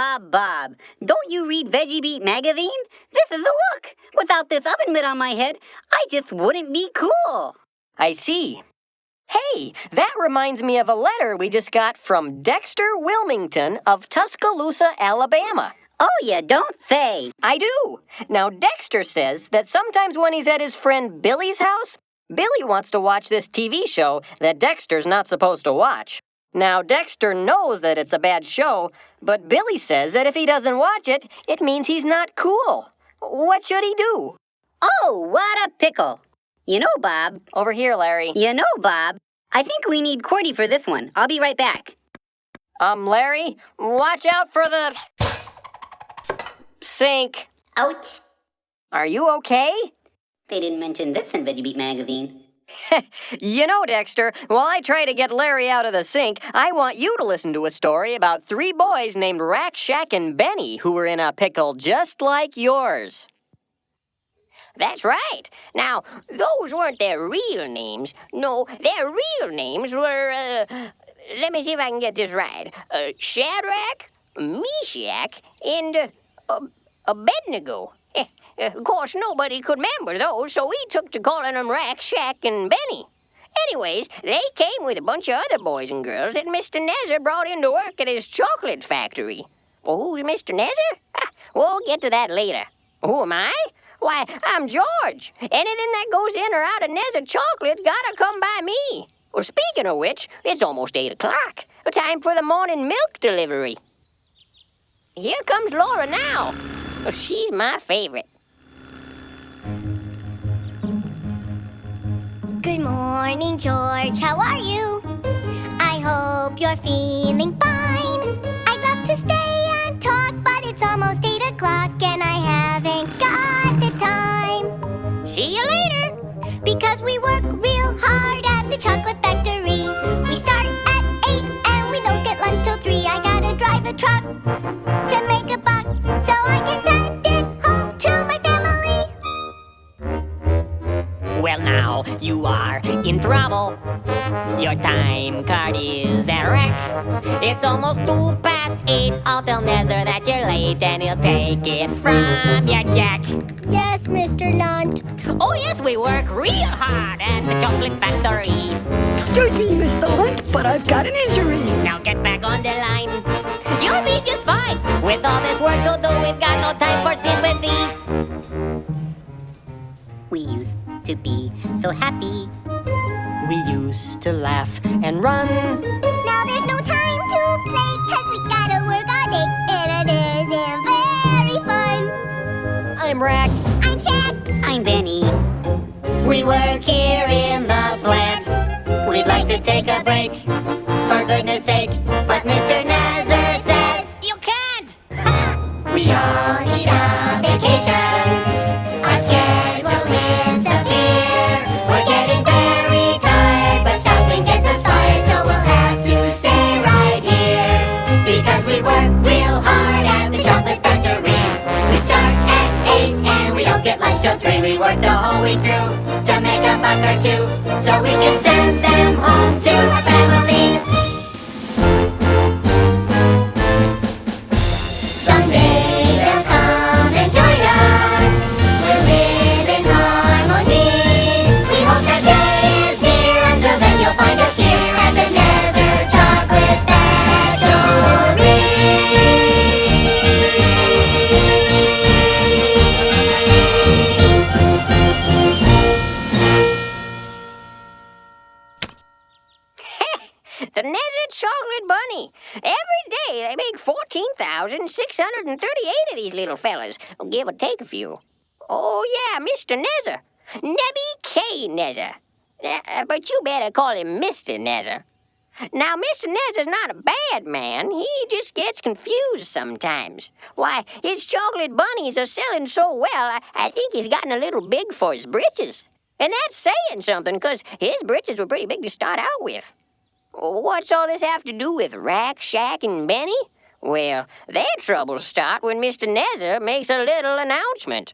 Don't you read Veggie magazine? This is the look. Without this oven mitt on my head, I just wouldn't be cool.
I see. Hey, that reminds me of a letter we just got from Dexter Wilmington of Tuscaloosa, Alabama.
Oh, you don't say.
I do. Now, Dexter says that sometimes when he's at his friend Billy's house, Billy wants to watch this TV show that Dexter's not supposed to watch. Now, Dexter knows that it's a bad show, but Billy says that if he doesn't watch it, it means he's not cool. What should he do?
Oh, what a pickle. You know, Bob.
Over here, Larry.
You know, Bob. I think we need Cordy for this one. I'll be right back.
Larry, watch out for the sink.
Ouch.
Are you okay?
They didn't mention this in Veggie magazine.
You know, Dexter, while I try to get Larry out of the sink, I want you to listen to a story about 3 boys named Rack, Shack, and Benny who were in a pickle just like yours.
That's right. Now, those weren't their real names. No, their real names were, let me see if I can get this right. Shadrach, Meshach, and Abednego. Of course, nobody could remember those, so we took to calling them Rack, Shack, and Benny. Anyways, they came with a bunch of other boys and girls that Mr. Nezzar brought in to work at his chocolate factory. Well, who's Mr. Nezzar? We'll get to that later. Who am I? Why, I'm George. Anything that goes in or out of Nezzar chocolate gotta come by me. Well, speaking of which, it's almost 8 o'clock. Time for the morning milk delivery. Here comes Laura now. Well, she's my favorite.
Good morning, George. How are you? I hope you're feeling fine. I'd love to stay and talk, but it's almost 8 o'clock and I haven't got the time.
See you later.
Because we work real hard at the chocolate factory. We start at 8 and we don't get lunch till 3. I gotta drive a truck to make a buck so I can send it home to my family.
Well, now you are in trouble. Your time card is a wreck. It's almost 8:02. I'll tell Nezzer that you're late and he'll take it from your check.
Yes, Mr. Lunt.
Oh, yes, we work real hard at the chocolate factory.
Excuse me, Mr. Lunt, but I've got an injury.
Now get back on the line. You'll be just fine. With all this work to do, we've got no time for sympathy.
We used to be so happy.
We used to laugh and run.
Now there's no time to play, 'cause we gotta work all day, and it isn't very fun.
I'm Rack.
I'm Shack. I'm Benny.
We work here in the plant. We'd like to take a break, for goodness sake. But Mr. Nezzar says, you can't! We all need a vacation. Our schedule is severe. We're getting very tired, but stopping gets us fired. So we'll have to stay right here. Because we work real hard at the chocolate factory. We start at 8 and we don't get lunch till 3. We work the whole week through to make a buck or two, so we can send them home to our families. Someday they'll come and join us. We'll live in harmony. We hope that day is near. Until then you'll find us here at the Nezzar Chocolate Factory. The Nezzar Chocolate Bunny. Every day they make 14,638 of these little fellas. Give or take a few. Oh, yeah, Mr. Nezzar. Nebby K. Nezzar. But you better call him Mr. Nezzar. Now, Mr. Nezzar's not a bad man. He just gets confused sometimes. Why, his chocolate bunnies are selling so well, I think he's gotten a little big for his britches. And that's saying something, 'cause his britches were pretty big to start out with. What's all this have to do with Rack, Shack, and Benny? Well, their troubles start when Mr. Nezzar makes a little announcement.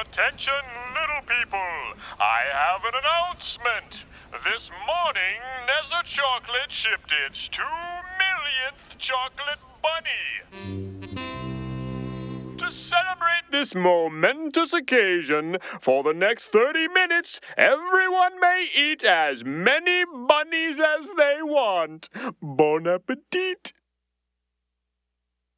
Attention, little people! I have an announcement! This morning, Nezzer Chocolate shipped its 2 millionth chocolate bunny! To celebrate this momentous occasion, for the next 30 minutes, everyone may eat as many bunnies as they want. Bon appetit!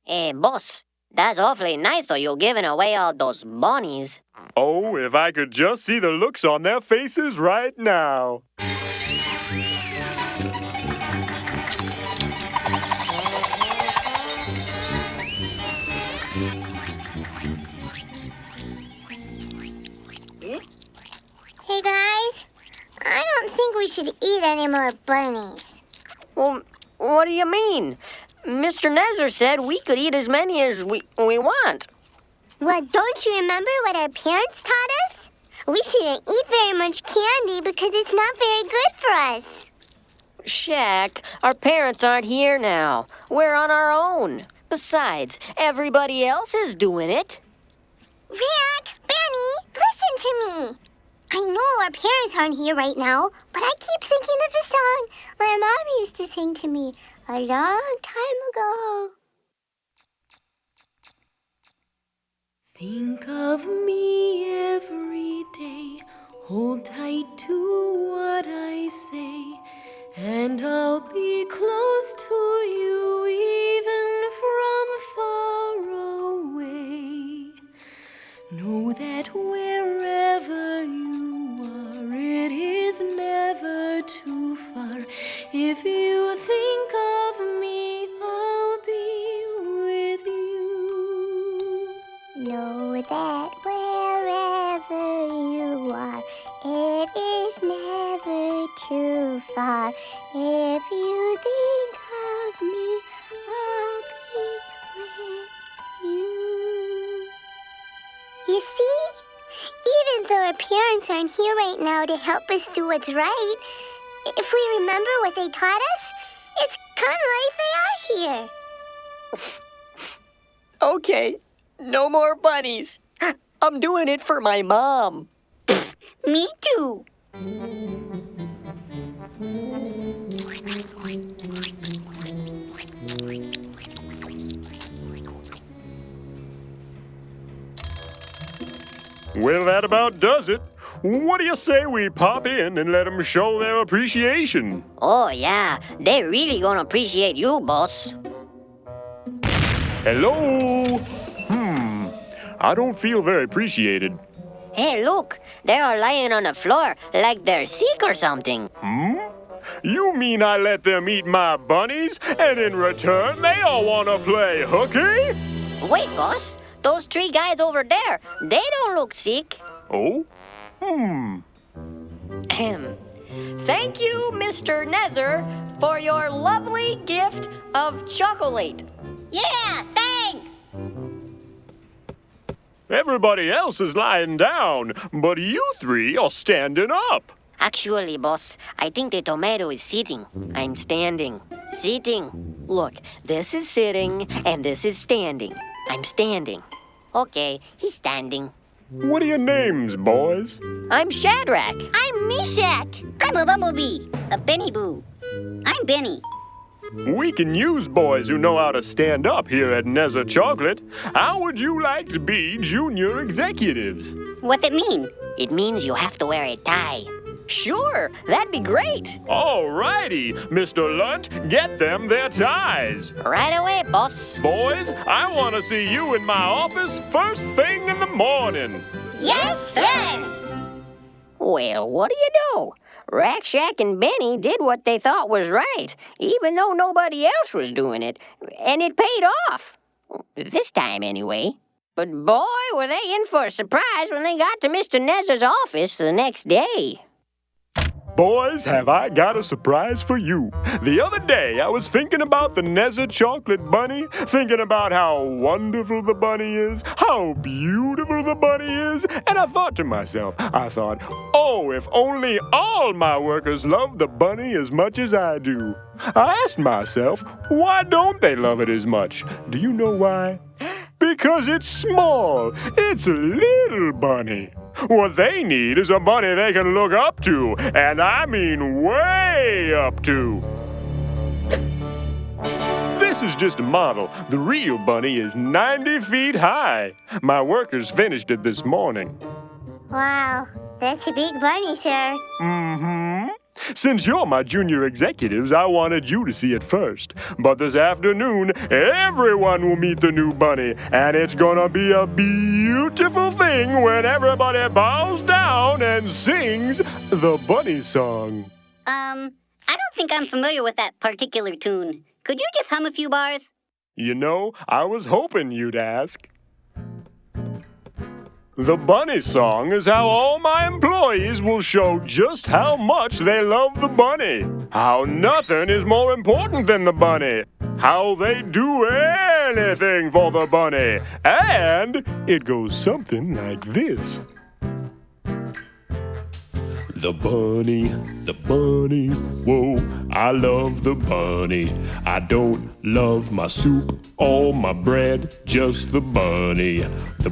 Hey, boss, that's awfully nice though you're giving away all those bunnies.
Oh, if I could just see the looks on their faces right now.
Hey guys, I don't think we should eat any more bunnies.
Well, what do you mean? Mr. Nezzar said we could eat as many as we want.
Well, don't you remember what our parents taught us? We shouldn't eat very much candy because it's not very good for us.
Shaq, our parents aren't here now. We're on our own. Besides, everybody else is doing it.
Rack, Benny, listen to me. I know our parents aren't here right now, but I keep thinking of a song my mom used to sing to me a long time ago.
Think of me every day, hold tight to what I say, and I'll be close to you even from far away. Know that wherever you are, it is never too far. If you think of me, I'll be with you.
Know that wherever you are, it is never too far. If you think of me, I'll be with you. You see, even though our parents aren't here right now to help us do what's right, if we remember what they taught us, it's kind of like they are here.
Okay, no more bunnies. I'm doing it for my mom.
Me too.
Well, that about does it. What do you say we pop in and let them show their appreciation?
Oh, yeah, they're really gonna appreciate you, boss.
Hello? I don't feel very appreciated.
Hey, look, they are lying on the floor like they're sick or something.
You mean I let them eat my bunnies, and in return they all want to play hooky?
Wait, boss, those 3 guys over there, they don't look sick.
Oh?
Thank you, Mr. Nezzar, for your lovely gift of chocolate.
Yeah, thanks.
Everybody else is lying down, but you 3 are standing up.
Actually, boss, I think the tomato is sitting. I'm standing. Sitting. Look, this is sitting, and this is standing. I'm standing. Okay, he's standing.
What are your names, boys?
I'm Shadrach.
I'm Meshach.
I'm a bumblebee, a Benny Boo. I'm Benny.
We can use boys who know how to stand up here at Nezzer Chocolate. How would you like to be junior executives?
What's it mean?
It means you have to wear a tie.
Sure, that'd be great.
All righty, Mr. Lunt, get them their ties.
Right away, boss.
Boys, I want to see you in my office first thing in the morning.
Yes, sir. Well, what do you know? Rack Shack and Benny did what they thought was right, even though nobody else was doing it, and it paid off. This time, anyway. But boy, were they in for a surprise when they got to Mr. Nezzer's office the next day.
Boys, have I got a surprise for you. The other day, I was thinking about the Nezzer chocolate bunny, thinking about how wonderful the bunny is, how beautiful the bunny is, and I thought to myself, oh, if only all my workers loved the bunny as much as I do. I asked myself, why don't they love it as much? Do you know why? Because it's small. It's a little bunny. What they need is a bunny they can look up to, and I mean way up to. This is just a model. The real bunny is 90 feet high. My workers finished it this morning.
Wow, that's a big bunny, sir.
Mm-hmm. Since you're my junior executives, I wanted you to see it first. But this afternoon, everyone will meet the new bunny, and it's gonna be a beautiful thing when everybody bows down and sings the bunny song.
I don't think I'm familiar with that particular tune. Could you just hum a few bars?
You know, I was hoping you'd ask. The bunny song is how all my employees will show just how much they love the bunny. How nothing is more important than the bunny. How they do anything for the bunny. And it goes something like this. The bunny, whoa, I love the bunny. I don't love my soup or my bread, just the bunny. The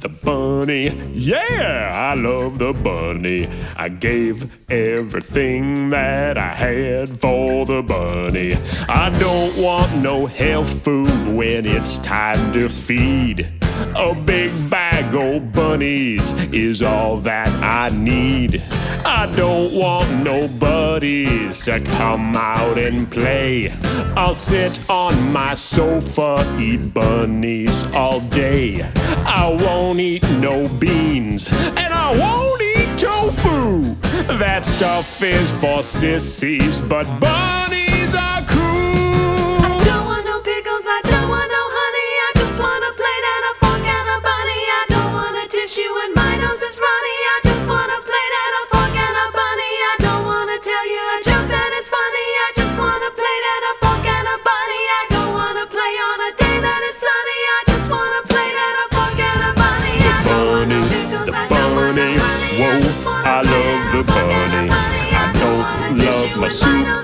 bunny, yeah, I love the bunny. I gave everything that I had for the bunny. I don't want no health food when it's time to feed. A big bag of bunnies is all that I need. I don't want no buddies to come out and play. I'll sit on my sofa, eat bunnies all day. I won't eat no beans, and I won't eat tofu. That stuff is for sissies, but bunnies are cool.
I don't want no pickles, I don't want no honey. I just want a plate and a fork and a bunny. I don't want a tissue and my nose is runny. I just want a plate and a fork and a bunny. I don't want to tell you a joke that is funny. I just want a plate and a fork and a bunny. I don't want to play on a day that is sunny. I just want a plate and a fork and a bunny. I don't want no pickles, I don't want no honey. I just want a
I
plate
love
and
the
a fork and a
bunny.
bunny.
I don't love my soup or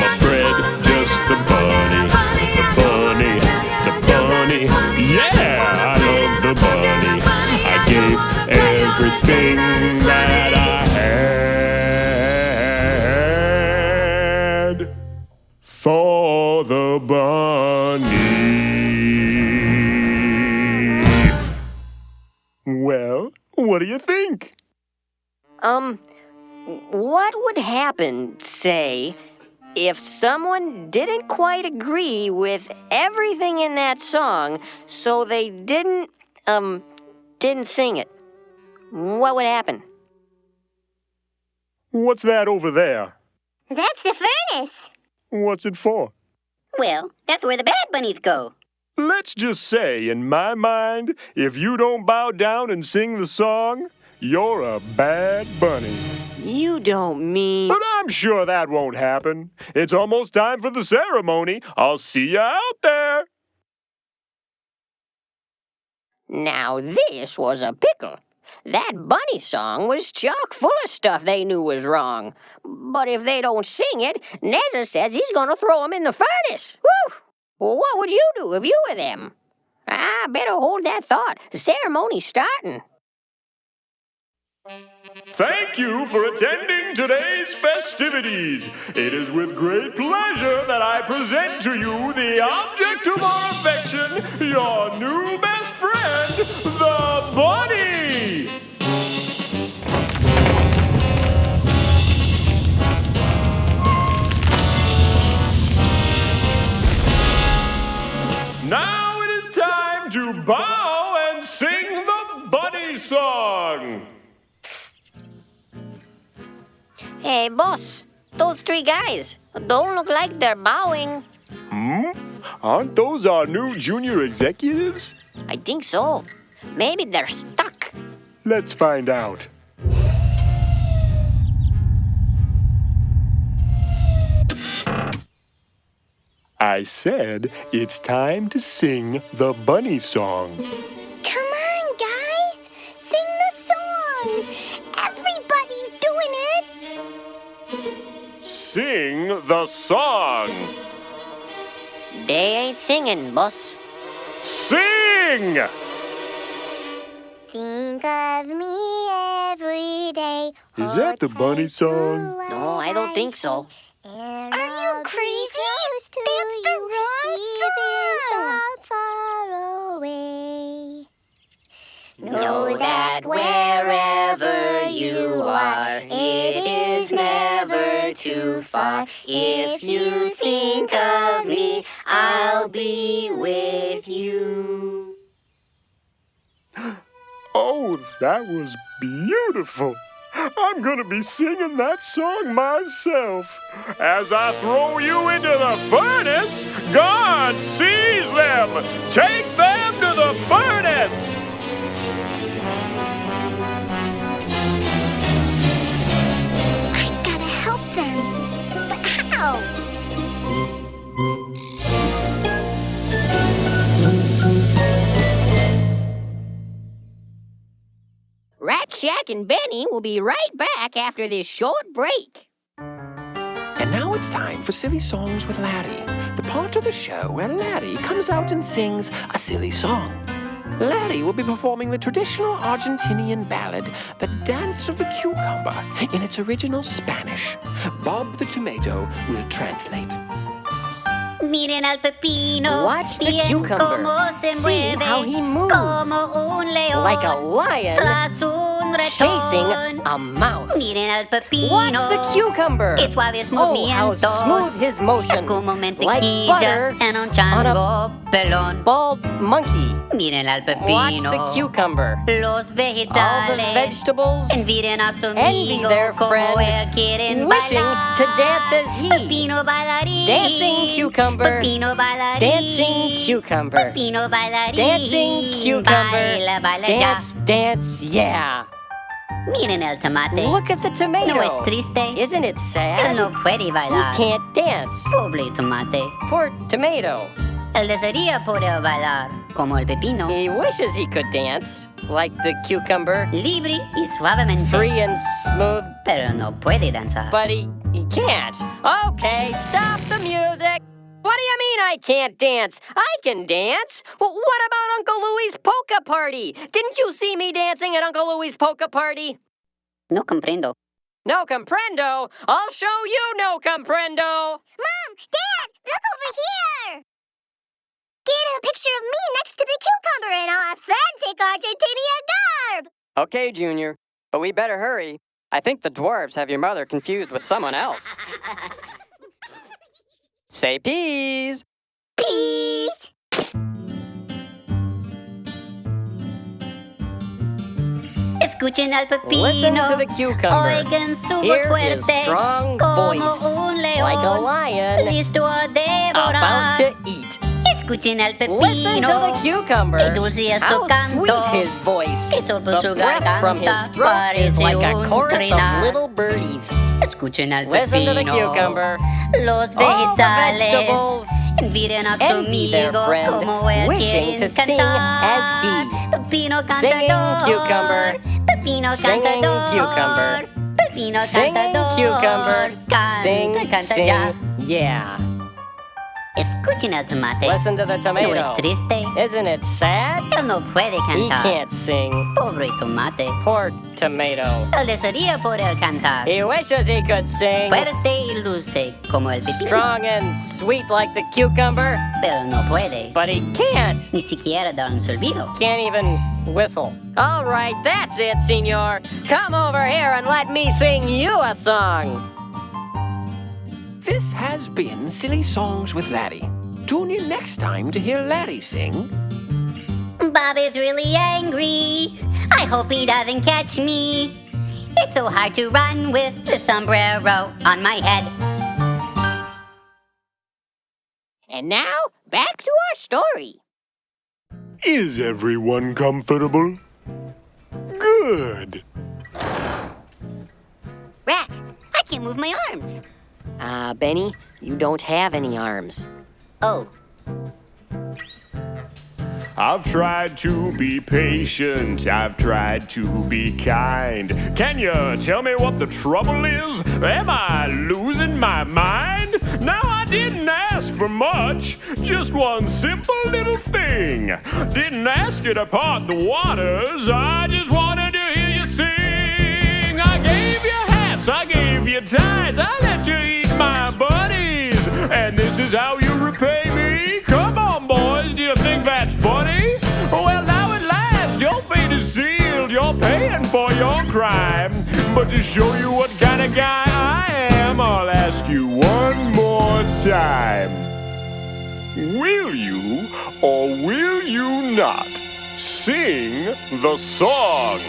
my bread, just the bunny. The bunny, yeah, I love the bunny. I gave everything that I had for the bunny. Well, what do you think?
What would happen, say, if someone didn't quite agree with everything in that song, so they didn't sing it? What would happen?
What's that over there?
That's the furnace.
What's it for?
Well, that's where the bad bunnies go.
Let's just say, in my mind, if you don't bow down and sing the song, you're a bad bunny.
You don't mean...
But I'm sure that won't happen. It's almost time for the ceremony. I'll see you out there.
Now this was a pickle. That bunny song was chock full of stuff they knew was wrong. But if they don't sing it, Nezzar says he's gonna throw them in the furnace. Woo! Well, what would you do if you were them? I better hold that thought. The ceremony's starting.
Thank you for attending today's festivities. It is with great pleasure that I present to you the object of our affection, your new best friend, the bunny. to bow and sing the bunny song.
Hey, boss, those three guys don't look like they're bowing.
Aren't those our new junior executives?
I think so. Maybe they're stuck.
Let's find out. I said it's time to sing the bunny song.
Come on, guys. Sing the song. Everybody's doing it.
Sing the song.
They ain't singing, boss.
Sing!
Think of me every day.
Is that the bunny song?
No, I don't think so.
Are you crazy? That's the wrong song. Far away.
Know that wherever you are, it is never too far. If you think of me, I'll be with you.
Oh, that was beautiful. I'm gonna be singing that song myself. As I throw you into the furnace, God sees them. Take them to the furnace.
I've got to help them. But how?
Rat Shack and Benny will be right back after this short break.
And now it's time for Silly Songs with Larry, the part of the show where Larry comes out and sings a silly song. Larry will be performing the traditional Argentinian ballad, The Dance of the Cucumber, in its original Spanish. Bob the Tomato will translate.
Miren al pepino.
Watch the
y el
cucumber.
cómo se
See
mueve,
how he moves.
como un león.
Like a lion
tras un
chasing
ratón.
a mouse.
Miren al pepino.
Watch the cucumber.
Qué suaves
Oh, how
movimientos.
smooth his motion.
Es como
Like
mantequilla
butter
en un chango pelón.
Bald monkey.
Miren al pepino.
Watch the cucumber.
Los
All the
vegetales.
vegetables
Envidian a su
envy
amigo
their
como
friend,
él quieren
wishing
bailar.
to dance as he.
Pepino bailarín.
Dancing cucumber.
Pepino bailarín.
Dancing cucumber.
Pepino bailarín.
Dancing cucumber.
Baila, baila
Dance, dance, yeah.
ya. Miren el tomate.
Look at the tomato.
¿No es triste?
Isn't it
Él
sad?
no puede
He
bailar.
can't dance.
Pobre tomate.
Poor tomato.
Él desearía poder bailar como el pepino.
He wishes he could dance like the cucumber,
Libre y suavemente.
free and smooth,
Pero no puede danzar.
but he can't. Okay, stop the music. What do you mean I can't dance? I can dance. Well, what about Uncle Louie's polka party? Didn't you see me dancing at Uncle Louie's polka party?
No comprendo.
No comprendo. I'll show you no comprendo.
Mom! Dad! Look over here! Get a picture of me next to the cucumber in authentic Argentinian garb!
Okay, Junior, but we better hurry. I think the dwarves have your mother confused with someone else. Say peas.
Peace!
Escuchen al pepino.
Listen to the cucumber.
Oigan su voz
Hear his
fuerte.
strong
como
voice.
un león.
Like a lion
Listo a devorar.
about to eat.
Escuchen al pepino.
Listen to the cucumber.
Qué dulce es su
How
canto.
sweet his voice.
Que solo
The
su
breath from his
garganta
throat is
parece
like a
un
chorus
trinar.
of little birdies.
Escuchen al
Listen to the
pepino.
cucumber.
Los
All the
vegetales
vegetables
envidian a su
envy their
amigo
friend,
como él
wishing
quieren
to sing as
cantar.
he.
Pepino
Singing
cantador.
cucumber.
Pepino
Singing
cantador.
cucumber.
Pepino
Singing
cantador.
cucumber.
Canta,
Sing,
canta
sing,
ya.
yeah.
Escuchen al tomate.
Listen to the
¿No
tomato.
es triste?
Isn't it sad?
Él no puede
He
cantar.
can't sing.
Pobre tomate.
Poor tomato.
Él desearía poder cantar.
He wishes he could sing.
Fuerte y dulce como el pepino.
Strong and sweet like the cucumber,
Pero no puede.
but he can't.
Ni siquiera dar un silbido.
Can't even whistle. All right, that's it, senor. Come over here and let me sing you a song.
This has been Silly Songs with Larry. Tune in next time to hear Larry sing.
Bob is really angry. I hope he doesn't catch me. It's so hard to run with the sombrero on my head.
And now, back to our story.
Is everyone comfortable? Good.
Rack, I can't move my arms.
Benny, you don't have any arms.
Oh.
I've tried to be patient, I've tried to be kind. Can you tell me what the trouble is? Am I losing my mind? Now I didn't ask for much, just one simple little thing. Didn't ask you to part the waters, I just wanted to hear you sing. I gave you hats, I gave you ties, I let you eat my buddies. And this is how you repay me? Come on, boys, do you think that's funny? Well, now at last, your fate is sealed. You're paying for your crime. But to show you what kind of guy I am, I'll ask you one more time. Will you or will you not sing the song?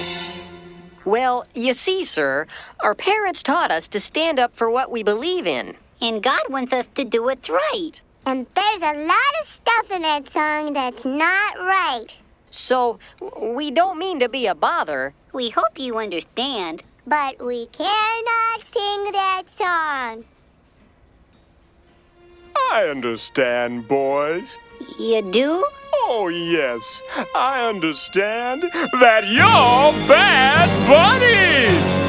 Well, you see, sir, our parents taught us to stand up for what we believe in.
And God wants us to do what's right.
And there's a lot of stuff in that song that's not right.
So, we don't mean to be a bother.
We hope you understand.
But we cannot sing that song.
I understand, boys.
You do?
Oh, yes. I understand that you're bad buddies.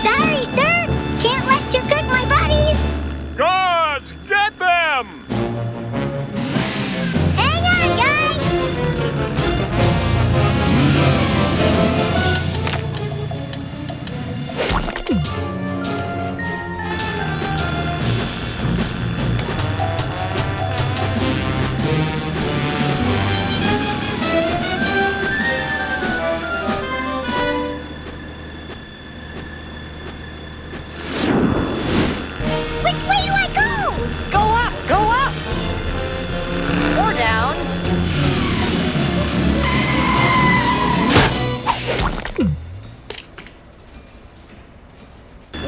Sorry, sir. Can't let you cook my buddies.
Guards, get them!
Hang on, guys. Which way do I go?
Go up! Go up! Or down.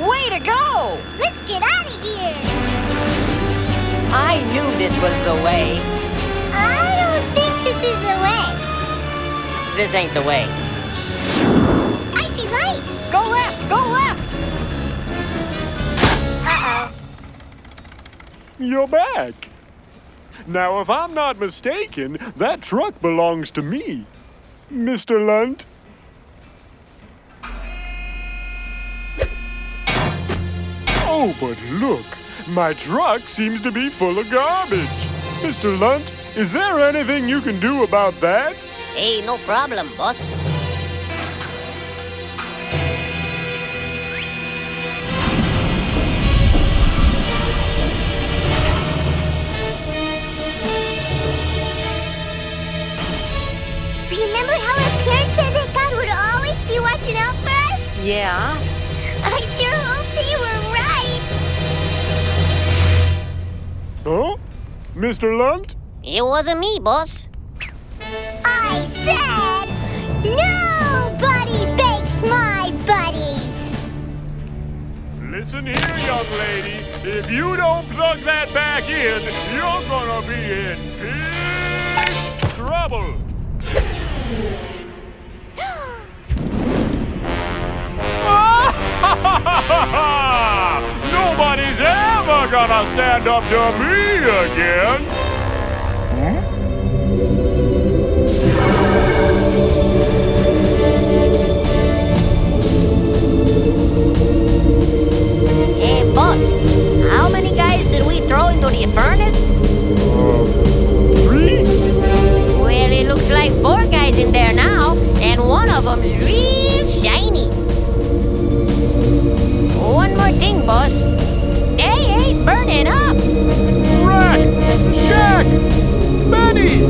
Way to go!
Let's get out of here.
I knew this was the way.
I don't think this is the way.
This ain't the way.
I see light.
Go left! Go left!
Uh-oh.
You're back. Now, if I'm not mistaken, that truck belongs to me, Mr. Lunt. Oh, but look, my truck seems to be full of garbage. Mr. Lunt, is there anything you can do about that?
Hey, no problem, boss.
Remember how our parents said that God would always be watching out for us?
Yeah?
I sure hope they were right.
Huh? Mr. Lunt?
It wasn't me, boss.
I said, nobody bakes my buddies.
Listen here, young lady. If you don't plug that back in, you're gonna be in big trouble. Nobody's ever gonna stand up to me again.
Hey, boss, how many guys did we throw into the furnace?
3?
Well, it looks like 4 guys in there now, and one of them's real shiny. One more thing, boss. They ain't burning up.
Rack! Jack! Benny!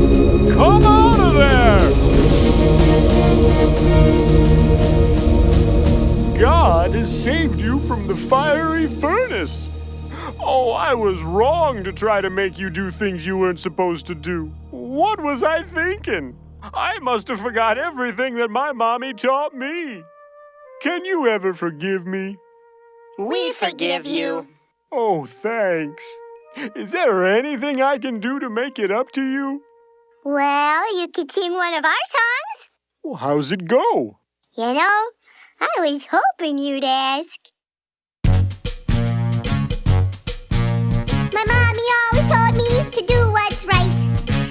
Come out of there! God has saved you from the fiery furnace. Oh, I was wrong to try to make you do things you weren't supposed to do. What was I thinking? I must have forgot everything that my mommy taught me. Can you ever forgive me?
We forgive you.
Oh, thanks. Is there anything I can do to make it up to you?
Well, you could sing one of our songs.
Well, how's it go?
You know, I was hoping you'd ask. My mommy always told me to do what's right,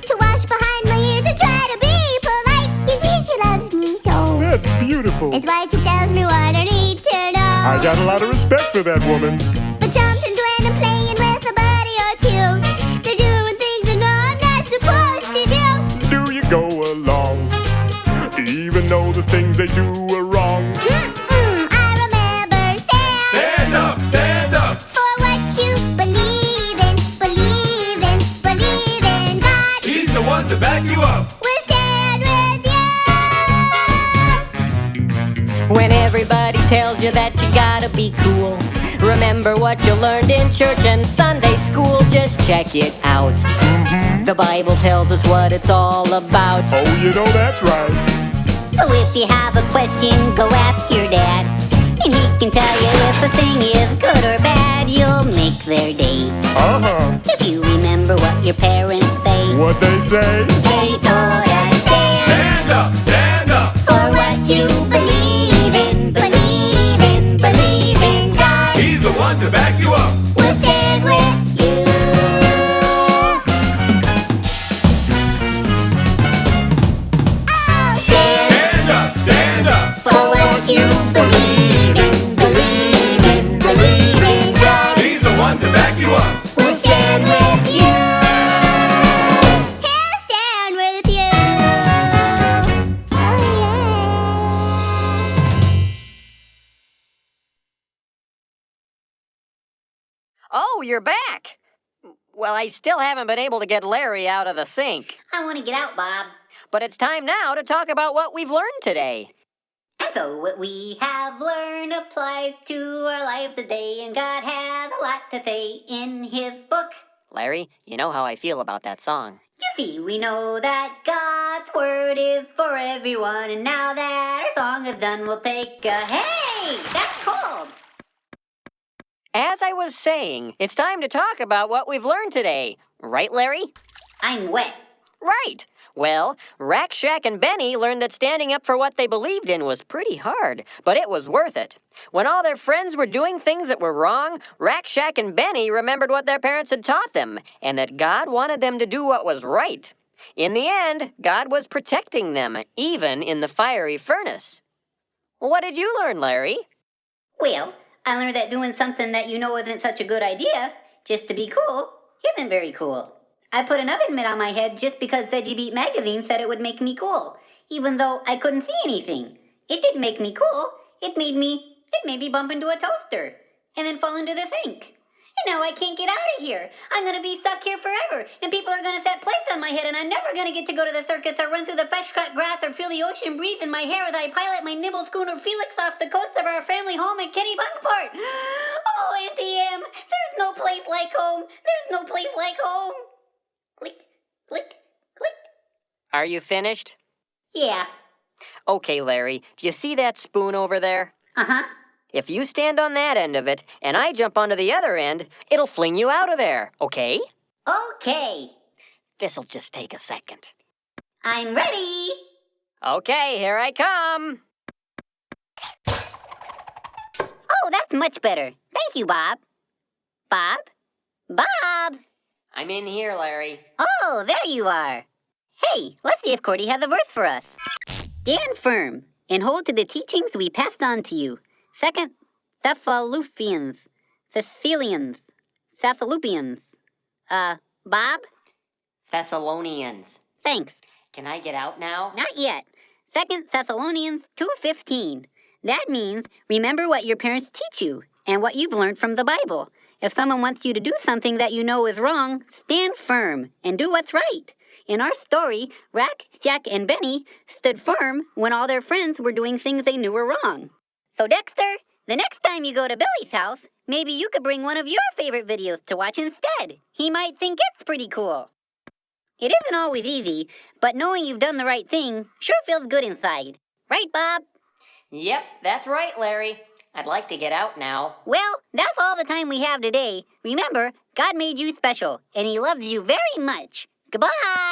to wash behind my ears and try to be polite. You see, she loves me so.
That's beautiful.
It's why she tells me what I need to know.
I got a lot of respect for that woman.
But sometimes when I'm playing with a buddy or two, they're doing things I know I'm not supposed to do.
Do you go along, even though the things they do are wrong?
I remember
Stand up, stand up.
for what you believe in, believe in, believe in God.
He's the one to back you up.
We'll stand with you.
When everybody tells you that you gotta be cool, remember what you learned in church and Sunday school. Just check it out. The Bible tells us what it's all about.
Oh, you know that's right.
So if you have a question, go ask your dad, and he can tell you if a thing is good or bad. You'll make their day if you remember what your parents say.
What they say?
They told us
Stand up
for what you believe in, believe in, believe in God.
He's the one to back you up.
We'll stand with you. Oh,
Stand up
for what you believe in, believe in, believe in God.
He's the one to back you up.
We'll stand with you.
He'll stand with you. Oh, yeah.
Oh, you're back. Well, I still haven't been able to get Larry out of the sink.
I want to get out, Bob.
But it's time now to talk about what we've learned today.
And so what we have learned applies to our lives today, and God has a lot to say in his book.
Larry, you know how I feel about that song.
You see, we know that God's word is for everyone, and now that our song is done, we'll take a hey! That's cold!
As I was saying, it's time to talk about what we've learned today. Right, Larry?
I'm wet.
Right. Well, Rack, Shack, and Benny learned that standing up for what they believed in was pretty hard, but it was worth it. When all their friends were doing things that were wrong, Rack, Shack, and Benny remembered what their parents had taught them, and that God wanted them to do what was right. In the end, God was protecting them, even in the fiery furnace. What did you learn, Larry?
Well, I learned that doing something that you know isn't such a good idea, just to be cool, isn't very cool. I put an oven mitt on my head just because Veggie Beat magazine said it would make me cool, even though I couldn't see anything. It didn't make me cool. It made me bump into a toaster and then fall into the sink. And now I can't get out of here. I'm going to be stuck here forever, and people are going to set plates on my head, and I'm never going to get to go to the circus or run through the fresh-cut grass or feel the ocean breathe in my hair as I pilot my nimble schooner Felix off the coast of our family home at Kennebunkport. Oh, Auntie Em, there's no place like home. There's no place like home. Click, click, click.
Are you finished?
Yeah.
Okay, Larry, do you see that spoon over there?
Uh-huh.
If you stand on that end of it, and I jump onto the other end, it'll fling you out of there, okay?
Okay.
This'll just take a second.
I'm ready.
Okay, here I come.
Oh, that's much better. Thank you, Bob. Bob? Bob!
I'm in here, Larry.
Oh, there you are. Hey, let's see if Cordy has a verse for us. Stand firm and hold to the teachings we passed on to you. Second Thessalonians. Bob?
Thessalonians.
Thanks.
Can I get out now?
Not yet. 2 Thessalonians 2:15. That means remember what your parents teach you and what you've learned from the Bible. If someone wants you to do something that you know is wrong, stand firm and do what's right. In our story, Rack, Shack, and Benny stood firm when all their friends were doing things they knew were wrong. So Dexter, The next time you go to Billy's house, maybe you could bring one of your favorite videos to watch instead. He might think it's pretty cool. It isn't always easy, but knowing you've done the right thing sure feels good inside. Right, Bob?
Yep, that's right, Larry. I'd like to get out now.
Well, that's all the time we have today. Remember, God made you special, and He loves you very much. Goodbye!